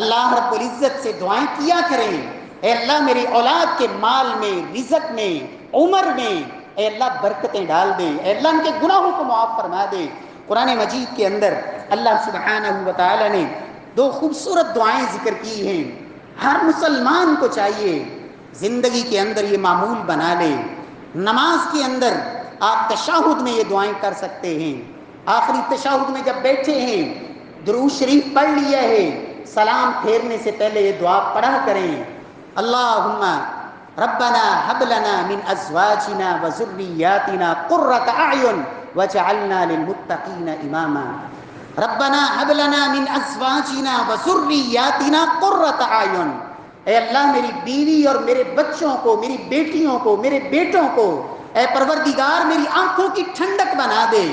Speaker 2: اللہ رب العزت سے دعائیں کیا کریں، اے اللہ میری اولاد کے مال میں، رزق میں، عمر میں اے اللہ برکتیں ڈال دے، اے اللہ ان کے گناہوں کو معاف فرما دے۔ قرآن مجید کے اندر اللہ سبحانہ و تعالی نے 2 خوبصورت دعائیں ذکر کی ہیں۔ ہر مسلمان کو چاہیے زندگی کے اندر یہ معمول بنا لے۔ نماز کے اندر آپ تشہد میں یہ دعائیں کر سکتے ہیں، آخری تشہد میں جب بیٹھے ہیں درود شریف پڑھ لیا ہے، سلام پھیرنے سے پہلے یہ دعا پڑھا کریں، اللہم ربنا ہب لنا من ازواجنا وذریاتنا قرۃ اعین واجعلنا للمتقین اماما۔ ربنا ہب لنا من ازواجنا وذریاتنا قرۃ اعین، اے اللہ میری بیوی اور میرے بچوں کو، میری بیٹیوں کو، میرے بیٹوں کو اے پروردگار میری آنکھوں کی ٹھنڈک بنا دے،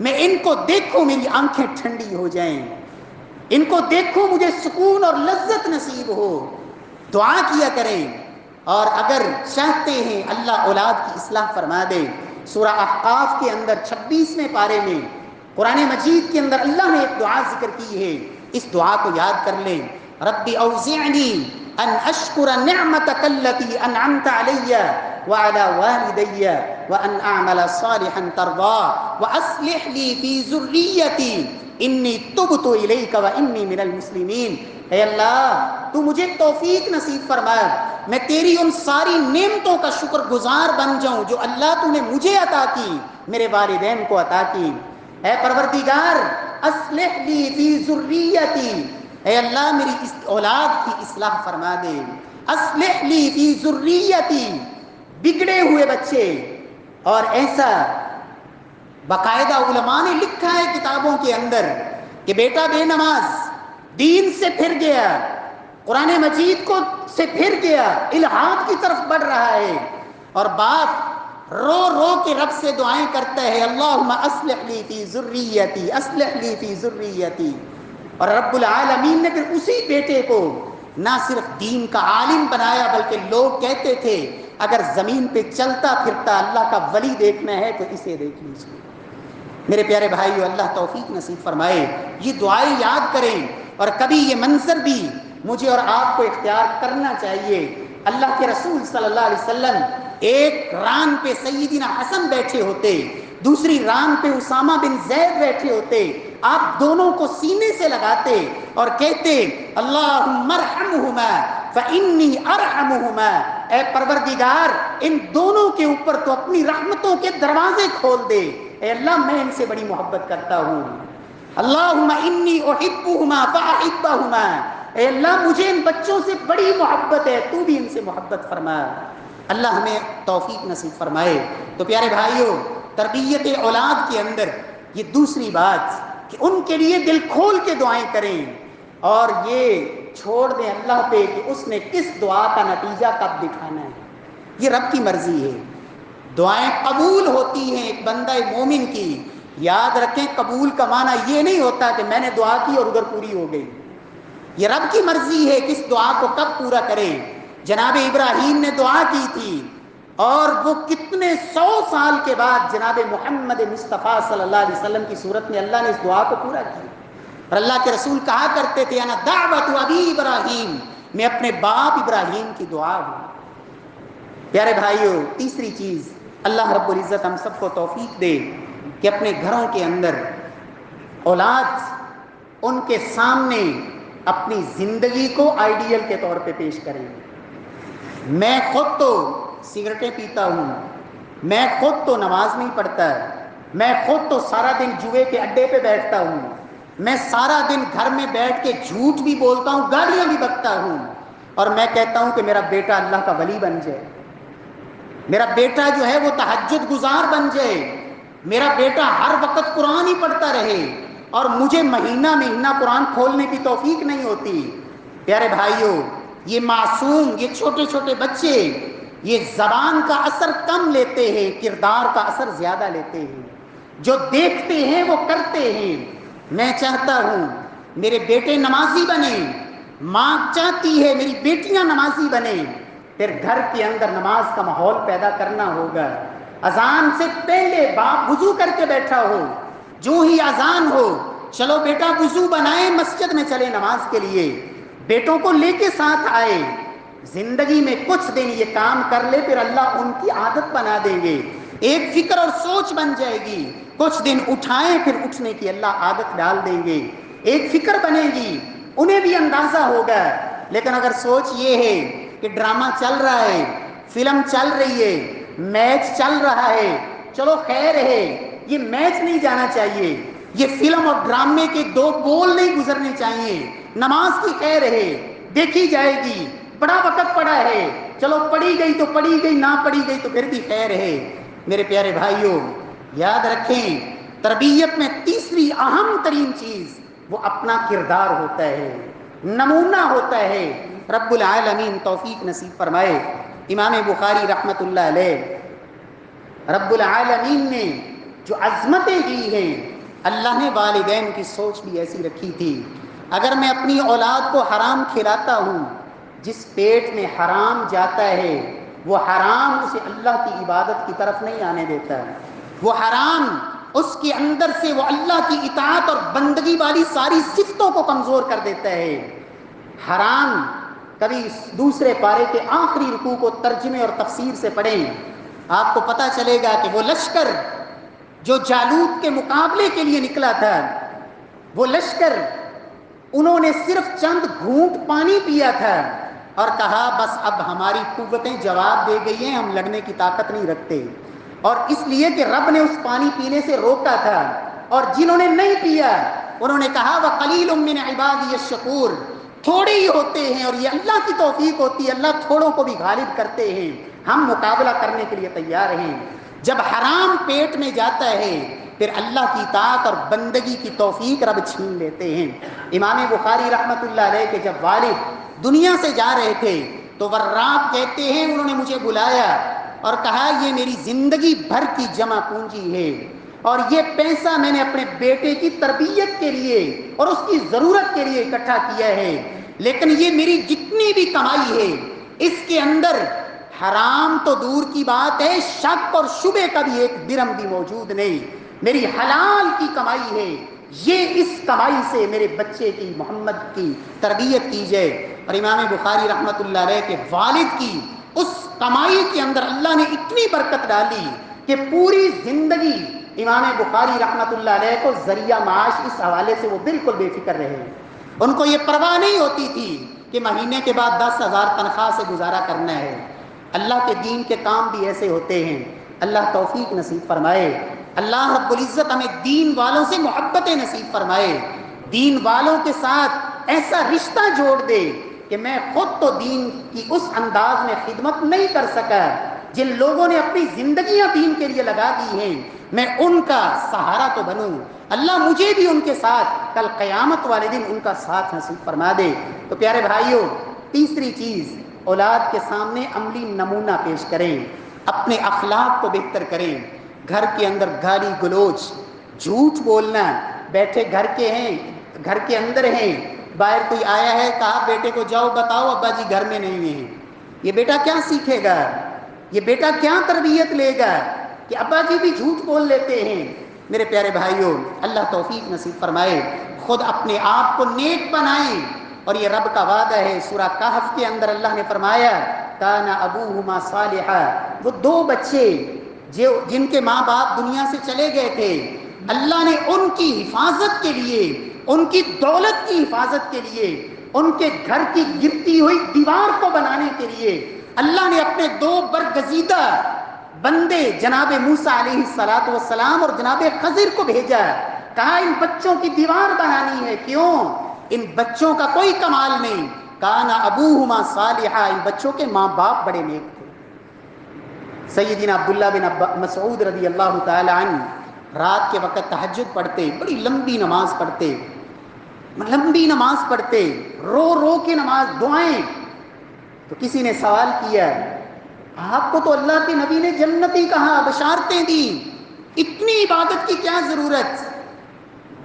Speaker 2: میں ان کو دیکھوں میری آنکھیں ٹھنڈی ہو جائیں، ان کو دیکھوں مجھے سکون اور لذت نصیب ہو۔ دعا کیا کریں، اور اگر چاہتے ہیں اللہ اولاد کی اصلاح فرما دے، سورہ احقاف کے اندر 26ویں پارے میں قرآن مجید کے اندر اللہ نے ایک دعا ذکر کی ہے، اس دعا کو یاد کر لیں، رب اوزعنی ان اشکر نعمتک التی انعمت علی وعلی والدی وان اعمل صالحا ترضاه واصلح لی فی ذریتی انی تبت الیک وانی من المسلمین۔ اے اللہ تو مجھے توفیق نصیب فرما، میں تیری ان ساری نعمتوں کا شکر گزار بن جاؤں جو اللہ تو نے مجھے عطا کی، میرے والدین کو عطا کی۔ اے پروردگار اصلح لی فی ذریتی، اے اللہ میری اس اولاد کی اصلاح فرما دے، اصلح لی فی ذریتی، بگڑے ہوئے بچے، اور ایسا باقاعدہ علماء نے لکھا ہے کتابوں کے اندر کہ بیٹا بے نماز دین سے پھر گیا، قرآن مجید کو سے پھر گیا، الحاد کی طرف بڑھ رہا ہے، اور باپ رو رو کے رب سے دعائیں کرتا ہے، اللہم اصلح لی فی ذریتی، اصلح لی فی ذریتی۔ اور رب العالمین نے پھر اسی بیٹے کو نہ صرف دین کا عالم بنایا، بلکہ لوگ کہتے تھے اگر زمین پہ چلتا پھرتا اللہ کا ولی دیکھنا ہے تو اسے دیکھ لیجیے۔ میرے پیارے بھائیو، اللہ توفیق نصیب فرمائے، یہ دعائیں یاد کریں، اور کبھی یہ منظر بھی مجھے اور آپ کو اختیار کرنا چاہیے۔ اللہ کے رسول صلی اللہ علیہ وسلم ایک ران پہ سیدنا حسن بیٹھے ہوتے، دوسری ران پہ اسامہ بن زید بیٹھے ہوتے، آپ دونوں کو سینے سے لگاتے اور کہتے اللہم ارحمہما فانی ارحمہما، اے پروردگار ان دونوں کے اوپر تو اپنی رحمتوں کے دروازے کھول دے، اے اللہ میں ان سے بڑی محبت کرتا ہوں، اللہم انی احبہما فاحبہما، اے اللہ مجھے ان بچوں سے بڑی محبت ہے، تو بھی ان سے محبت فرما۔ اللہ ہمیں توفیق نصیب فرمائے۔ تو پیارے بھائیوں، تربیت اولاد کے اندر یہ دوسری بات کہ ان کے لیے دل کھول کے دعائیں کریں، اور یہ چھوڑ دیں اللہ پہ کہ اس نے کس دعا کا نتیجہ کب دکھانا ہے، یہ رب کی مرضی ہے۔ دعائیں قبول ہوتی ہیں ایک بندہ مومن کی یاد رکھیں قبول کا معنی یہ نہیں ہوتا کہ میں نے دعا کی اور ادھر پوری ہو گئی. یہ رب کی مرضی ہے کس دعا کو کب پورا کرے. جناب ابراہیم نے دعا کی تھی اور وہ کتنے 100 سال کے بعد جناب محمد مصطفیٰ صلی اللہ علیہ وسلم کی صورت میں اللہ نے اس دعا کو پورا کیا. اور اللہ کے رسول کہا کرتے تھے انا دعوت ابی ابراہیم، میں اپنے باپ ابراہیم کی دعا ہوں. پیارے بھائیو، تیسری چیز، اللہ رب العزت ہم سب کو توفیق دے کہ اپنے گھروں کے اندر اولاد ان کے سامنے اپنی زندگی کو آئیڈیل کے طور پہ پیش کریں. میں خود تو سگریٹیں پیتا ہوں، میں خود تو نماز نہیں پڑھتا، میں خود تو سارا دن جوئے کے اڈے پہ بیٹھتا ہوں، میں سارا دن گھر میں بیٹھ کے جھوٹ بھی بولتا ہوں، گالیاں بھی بکتا ہوں، اور میں کہتا ہوں کہ میرا بیٹا اللہ کا ولی بن جائے، میرا بیٹا جو ہے وہ تہجد گزار بن جائے، میرا بیٹا ہر وقت قرآن ہی پڑھتا رہے، اور مجھے مہینہ مہینہ قرآن کھولنے کی توفیق نہیں ہوتی. پیارے بھائیوں، یہ معصوم، یہ چھوٹے چھوٹے بچے یہ زبان کا اثر کم لیتے ہیں، کردار کا اثر زیادہ لیتے ہیں. جو دیکھتے ہیں وہ کرتے ہیں. میں چاہتا ہوں میرے بیٹے نمازی بنے، ماں چاہتی ہے میری بیٹیاں نمازی بنے. پھر گھر کے اندر نماز کا ماحول پیدا کرنا ہوگا. اذان سے پہلے باپ وضو کر کے بیٹھا ہو، جو ہی اذان ہو چلو بیٹا وضو بنائے مسجد میں چلے نماز کے لیے، بیٹوں کو لے کے ساتھ آئے. زندگی میں کچھ دن یہ کام کر لے پھر اللہ ان کی عادت بنا دیں گے، ایک فکر اور سوچ بن جائے گی. کچھ دن اٹھائیں پھر اٹھنے کی اللہ عادت ڈال دیں گے، ایک فکر بنے گی، انہیں بھی اندازہ ہوگا. لیکن اگر سوچ یہ ہے کہ ڈرامہ چل رہا ہے، فلم چل رہی ہے، میچ چل رہا ہے، چلو خیر ہے، یہ میچ نہیں جانا چاہیے، یہ فلم اور ڈرامے کے 2 بول نہیں گزرنے چاہیے، نماز کی خیر ہے دیکھی جائے گی، بڑا وقت پڑا ہے، چلو پڑھی گئی تو پڑھی گئی، نہ پڑھی گئی تو پھر بھی خیر ہے. میرے پیارے بھائیوں، یاد رکھیں تربیت میں تیسری اہم ترین چیز وہ اپنا کردار ہوتا ہے، نمونہ ہوتا ہے. رب العالمین توفیق نصیب فرمائے. امام بخاری رحمۃ اللہ علیہ، رب العالمین نے جو عظمتیں دی ہیں، اللہ نے والدین کی سوچ بھی ایسی رکھی تھی. اگر میں اپنی اولاد کو حرام کھلاتا ہوں، جس پیٹ میں حرام جاتا ہے وہ حرام اسے اللہ کی عبادت کی طرف نہیں آنے دیتا ہے، وہ حرام اس کے اندر سے وہ اللہ کی اطاعت اور بندگی والی ساری صفتوں کو کمزور کر دیتا ہے. حرام، کبھی دوسرے پارے کے آخری رکوع کو ترجمے اور تفسیر سے پڑھیں، آپ کو پتہ چلے گا کہ وہ لشکر جو جالوت کے مقابلے کے لیے نکلا تھا، وہ لشکر انہوں نے صرف چند گھونٹ پانی پیا تھا اور کہا بس اب ہماری قوتیں جواب دے گئی ہیں، ہم لڑنے کی طاقت نہیں رکھتے. اور اس لیے کہ رب نے اس پانی پینے سے روکا تھا، اور جنہوں نے نہیں پیا انہوں نے کہا وَقَلِيلٌ مِّنْ عِبَادِيَ الشَّكُورُ، تھوڑے ہی ہوتے ہیں اور یہ اللہ کی توفیق ہوتی ہے، اللہ تھوڑوں کو بھی غالب کرتے ہیں، ہم مقابلہ کرنے کے لیے تیار ہیں. جب حرام پیٹ میں جاتا ہے پھر اللہ کی اطاعت اور بندگی کی توفیق رب چھین لیتے ہیں. امام بخاری رحمۃ اللہ علیہ کے جب والد دنیا سے جا رہے تھے تو وراق کہتے ہیں انہوں نے مجھے بلایا اور کہا یہ میری زندگی بھر کی جمع پونجی ہے، اور یہ پیسہ میں نے اپنے بیٹے کی تربیت کے لیے اور اس کی ضرورت کے لیے اکٹھا کیا ہے، لیکن یہ میری جتنی بھی کمائی ہے اس کے اندر حرام تو دور کی بات ہے، شک اور شبے کا بھی ایک درہم بھی موجود نہیں، میری حلال کی کمائی ہے، یہ اس کمائی سے میرے بچے کی محمد کی تربیت کی جائے. اور امام بخاری رحمۃ اللہ علیہ کے والد کی اس کمائی کے اندر اللہ نے اتنی برکت ڈالی کہ پوری زندگی امام بخاری رحمۃ اللہ علیہ کو ذریعہ معاش اس حوالے سے وہ بالکل بے فکر رہے. ان کو یہ پرواہ نہیں ہوتی تھی کہ مہینے کے بعد 10,000 تنخواہ سے گزارا کرنا ہے. اللہ کے دین کے کام بھی ایسے ہوتے ہیں. اللہ توفیق نصیب فرمائے. اللہ رب العزت ہمیں دین والوں سے محبتیں نصیب فرمائے، دین والوں کے ساتھ ایسا رشتہ جوڑ دے کہ میں خود تو دین کی اس انداز میں خدمت نہیں کر سکا جن لوگوں نے اپنی زندگیاں دین کے لیے لگا دی ہیں، میں ان کا سہارا تو بنوں. اللہ مجھے بھی ان کے ساتھ کل قیامت والے دن ان کا ساتھ نصیب فرما دے. تو پیارے بھائیوں، تیسری چیز، اولاد کے سامنے عملی نمونہ پیش کریں، اپنے اخلاق کو بہتر کریں. گھر کے اندر گالی گلوچ، جھوٹ بولنا، بیٹھے گھر کے ہیں، گھر کے اندر ہیں، باہر کوئی آیا ہے، کہا بیٹے کو جاؤ بتاؤ ابا جی گھر میں نہیں ہیں، یہ بیٹا کیا سیکھے گا؟ یہ بیٹا کیا تربیت لے گا کہ ابا جی بھی جھوٹ بول لیتے ہیں؟ میرے پیارے بھائیوں، اللہ توفیق نصیب فرمائے، خود اپنے آپ کو نیک بنائیں، اور یہ رب کا وعدہ ہے۔ سورہ کہف کے اندر اللہ نے فرمایا کان ابوہما صالحا، وہ دو بچے جن کے ماں باپ دنیا سے چلے گئے تھے، اللہ نے ان کی حفاظت کے لیے، ان کی دولت کی حفاظت کے لیے، ان کے گھر کی گرتی ہوئی دیوار کو بنانے کے لیے اللہ نے اپنے دو برگزیدہ بندے جناب موسیٰ علیہ السلام اور جناب خضر کو بھیجا، کہا ان بچوں کی دیوار بنانی ہے۔ کیوں؟ ان بچوں کا کوئی کمال نہیں، کانا ابوہما صالحا، ان بچوں کے ماں باپ بڑے نیک تھے۔ سیدنا عبداللہ بن مسعود رضی اللہ تعالی عنہ رات کے وقت تہجد پڑھتے، بڑی لمبی نماز پڑھتے، رو رو کے نماز، دعائیں۔ تو کسی نے سوال کیا آپ کو تو اللہ کے نبی نے جنتی کہا، بشارتیں دی، اتنی عبادت کی کیا ضرورت؟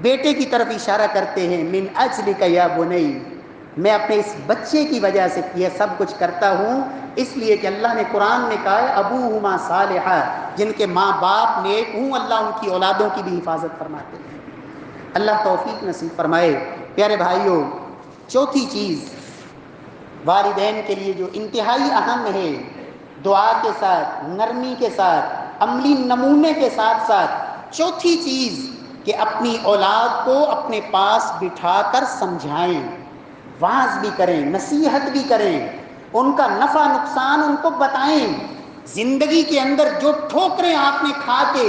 Speaker 2: بیٹے کی طرف اشارہ کرتے ہیں، من اجلک یا بنی، میں اپنے اس بچے کی وجہ سے یہ سب کچھ کرتا ہوں، اس لیے کہ اللہ نے قرآن میں کہا ہے ابوہما صالحا، جن کے ماں باپ نیک ہوں اللہ ان کی اولادوں کی بھی حفاظت فرماتے ہیں۔ اللہ توفیق نصیب فرمائے۔ پیارے بھائیوں، چوتھی چیز والدین کے لیے جو انتہائی اہم ہے، دعا کے ساتھ، نرمی کے ساتھ، عملی نمونے کے ساتھ ساتھ، چوتھی چیز کہ اپنی اولاد کو اپنے پاس بٹھا کر سمجھائیں، واعظ بھی کریں، نصیحت بھی کریں، ان کا نفع نقصان ان کو بتائیں۔ زندگی کے اندر جو ٹھوکریں آپ نے کھا کے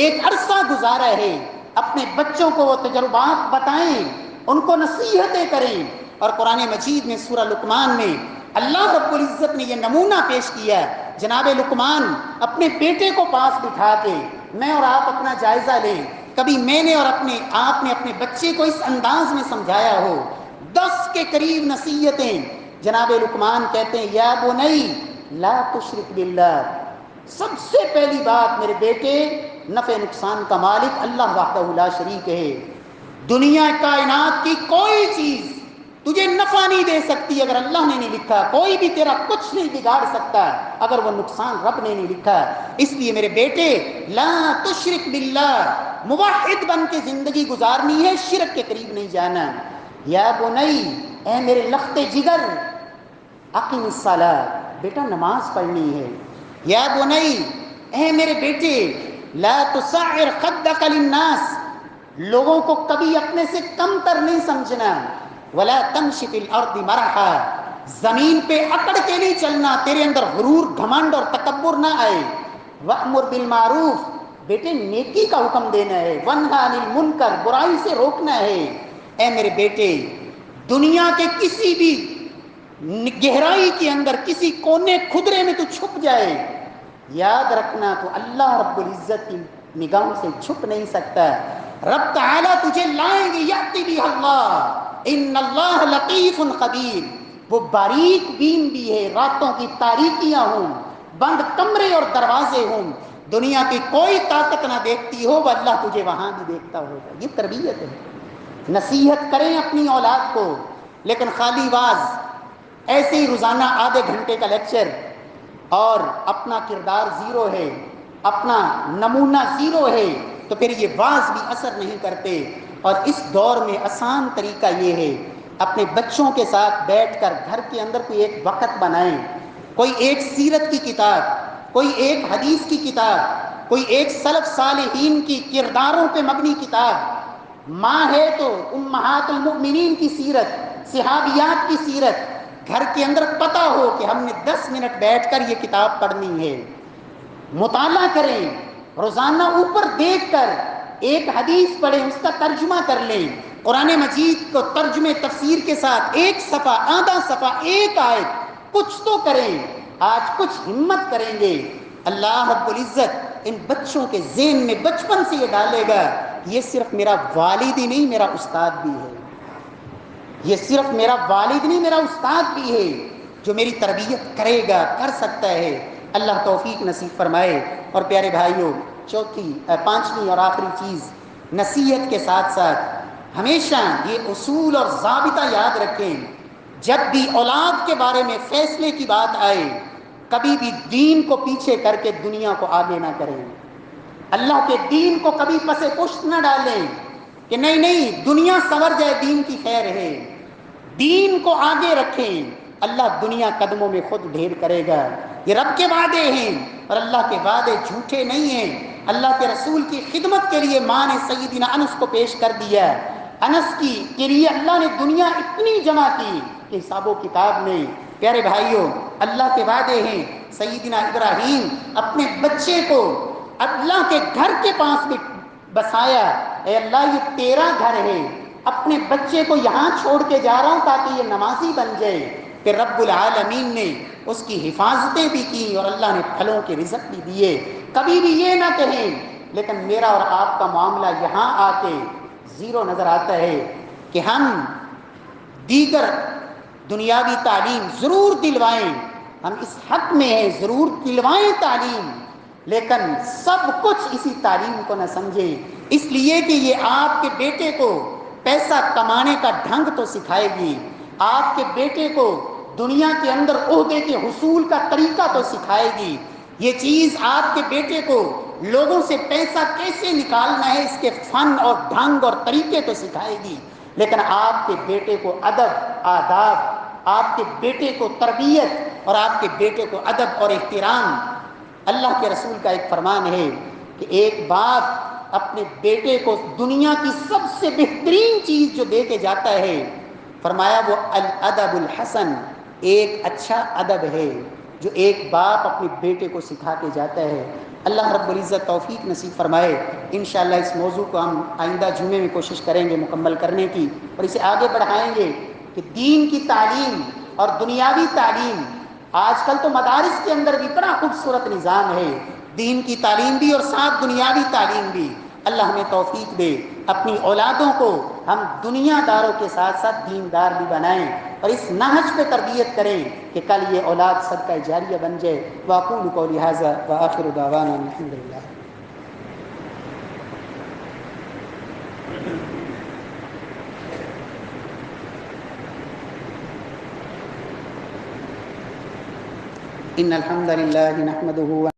Speaker 2: ایک عرصہ گزارا ہے، اپنے بچوں کو وہ تجربات بتائیں، ان کو نصیحتیں کریں۔ اور قرآن مجید میں سورہ لقمان میں اللہ رب العزت نے یہ نمونہ پیش کیا، جناب لقمان اپنے بیٹے کو پاس بٹھا کے، میں اور آپ اپنا جائزہ لیں، کبھی میں نے اور آپ نے اپنے بچے کو اس انداز میں سمجھایا ہو؟ 10 کے قریب نصیحتیں۔ جناب لقمان کہتے ہیں یا بنی لا تشرک باللہ، سب سے پہلی بات میرے بیٹے، نفع نقصان کا مالک اللہ وحدہ لا شریک ہے، دنیا کائنات کی کوئی چیز تجھے نفع نہیں دے سکتی اگر اللہ نے نہیں لکھا، کوئی بھی تیرا کچھ نہیں بگاڑ سکتا اگر وہ نقصان رب نے نہیں لکھا۔ اس لیے میرے بیٹے لا تشرک باللہ، موحد بن کے زندگی گزارنی ہے، شرک کے قریب نہیں جانا۔ یا بنی، اے میرے لخت جگر، اقم الصلاۃ، بیٹا نماز پڑھنی ہے۔ یا بنی، اے میرے بیٹے لا تصعر خدک للناس، لوگوں کو کبھی اپنے سے کم تر نہیں سمجھنا۔ ولا تمشی فی الارض مرحا، زمین پہ اکڑ کے نہیں چلنا، تیرے اندر غرور، گھمنڈ اور تکبر نہ آئے۔ وامر بالمعروف، بیٹے نیکی کا حکم دینا ہے، ونہی عن المنکر، برائی سے روکنا ہے۔ اے میرے بیٹے، دنیا کے کسی بھی گہرائی کے اندر، کسی کونے کھدرے میں تو چھپ جائے، یاد رکھنا تو اللہ رب العزت کی نگاہوں سے چھپ نہیں سکتا۔ رب تعالیٰ تجھے لائیں گے، یاتی بھی اللہ، ان اللہ لطیف خبیر، وہ باریک بین بھی ہے، راتوں کی تاریکیاں ہوں، بند کمرے اور دروازے ہوں، دنیا کی کوئی طاقت نہ دیکھتی ہو، وہ اللہ تجھے وہاں بھی دیکھتا ہوگا۔ یہ تربیت ہے۔ نصیحت کریں اپنی اولاد کو، لیکن خالی واز، ایسے ہی روزانہ آدھے گھنٹے کا لیکچر اور اپنا کردار زیرو ہے، اپنا نمونہ زیرو ہے، تو پھر یہ واز بھی اثر نہیں کرتے۔ اور اس دور میں آسان طریقہ یہ ہے، اپنے بچوں کے ساتھ بیٹھ کر گھر کے اندر کوئی ایک وقت بنائیں، کوئی ایک سیرت کی کتاب، کوئی ایک حدیث کی کتاب، کوئی ایک سلف صالحین کی کرداروں پہ مبنی کتاب، ماں ہے تو امہات المؤمنین کی سیرت، صحابیات کی سیرت، گھر کے اندر پتہ ہو کہ ہم نے 10 منٹ بیٹھ کر یہ کتاب پڑھنی ہے، مطالعہ کریں، روزانہ اوپر دیکھ کر ایک حدیث پڑھیں، اس کا ترجمہ کر لیں، قرآن مجید کو ترجمے تفسیر کے ساتھ ایک صفحہ، آدھا صفحہ، ایک آیت، کچھ تو کریں۔ آج کچھ ہمت کریں گے، اللہ رب العزت ان بچوں کے ذہن میں بچپن سے یہ ڈالے گا، یہ صرف میرا والد ہی نہیں، میرا استاد بھی ہے، یہ صرف میرا والد نہیں، میرا استاد بھی ہے جو میری تربیت کرے گا، کر سکتا ہے۔ اللہ توفیق نصیب فرمائے۔ اور پیارے بھائیوں، پانچویں اور آخری چیز نصیحت کے ساتھ ساتھ ہمیشہ یہ اصول اور ضابطہ یاد رکھیں، جب بھی اولاد کے بارے میں فیصلے کی بات آئے کبھی بھی دین کو پیچھے کر کے دنیا کو آگے نہ کریں، اللہ کے دین کو کبھی پسے پشت نہ ڈالیں کہ نہیں دنیا سنور جائے دین کی خیر ہے، دین کو آگے رکھیں، اللہ دنیا قدموں میں خود ڈھیر کرے گا۔ یہ رب کے وعدے ہیں اور اللہ کے وعدے جھوٹے نہیں ہیں۔ اللہ کے رسول کی خدمت کے لیے ماں نے سیدنا انس کو پیش کر دیا، انس کے لیے اللہ نے دنیا اتنی جمع کی کہ حساب و کتاب نہیں۔ پیارے بھائیوں، اللہ کے وعدے ہیں، سیدنا ابراہیم اپنے بچے کو اللہ کے گھر کے پاس بھی بسایا، اے اللہ یہ تیرا گھر ہے، اپنے بچے کو یہاں چھوڑ کے جا رہا ہوں تاکہ یہ نمازی بن جائے۔ پھر رب العالمین نے اس کی حفاظتیں بھی کی اور اللہ نے پھلوں کے رزق بھی دیے۔ کبھی بھی یہ نہ کہیں، لیکن میرا اور آپ کا معاملہ یہاں آ کے زیرو نظر آتا ہے کہ ہم دیگر دنیاوی تعلیم ضرور دلوائیں، ہم اس حق میں ہیں ضرور دلوائیں تعلیم، لیکن سب کچھ اسی تعلیم کو نہ سمجھیں، اس لیے کہ یہ آپ کے بیٹے کو پیسہ کمانے کا ڈھنگ تو سکھائے گی، آپ کے بیٹے کو دنیا کے اندر عہدے کے حصول کا طریقہ تو سکھائے گی، یہ چیز آپ کے بیٹے کو لوگوں سے پیسہ کیسے نکالنا ہے اس کے فن اور ڈھنگ اور طریقے تو سکھائے گی، لیکن آپ کے بیٹے کو ادب آداب، آپ کے بیٹے کو تربیت اور آپ کے بیٹے کو ادب اور احترام۔ اللہ کے رسول کا ایک فرمان ہے کہ ایک باپ اپنے بیٹے کو دنیا کی سب سے بہترین چیز جو دے کے جاتا ہے، فرمایا وہ الادب الحسن، ایک اچھا ادب ہے جو ایک باپ اپنے بیٹے کو سکھا کے جاتا ہے۔ اللہ رب العزت توفیق نصیب فرمائے۔ انشاءاللہ اس موضوع کو ہم آئندہ جمعے میں کوشش کریں گے مکمل کرنے کی اور اسے آگے بڑھائیں گے کہ دین کی تعلیم اور دنیاوی تعلیم، آج کل تو مدارس کے اندر بھی بڑا خوبصورت نظام ہے، دین کی تعلیم بھی اور ساتھ دنیاوی تعلیم بھی۔ اللہ ہمیں توفیق دے اپنی اولادوں کو ہم دنیا داروں کے ساتھ ساتھ دیندار بھی بنائیں اور اس نہج پہ تربیت کریں کہ کل یہ اولاد صدقہ جاریہ بن جائے۔ واقول قولی ھذا وآخر دعوانا الحمدللہ۔ ان الحمد للہ نحمدہ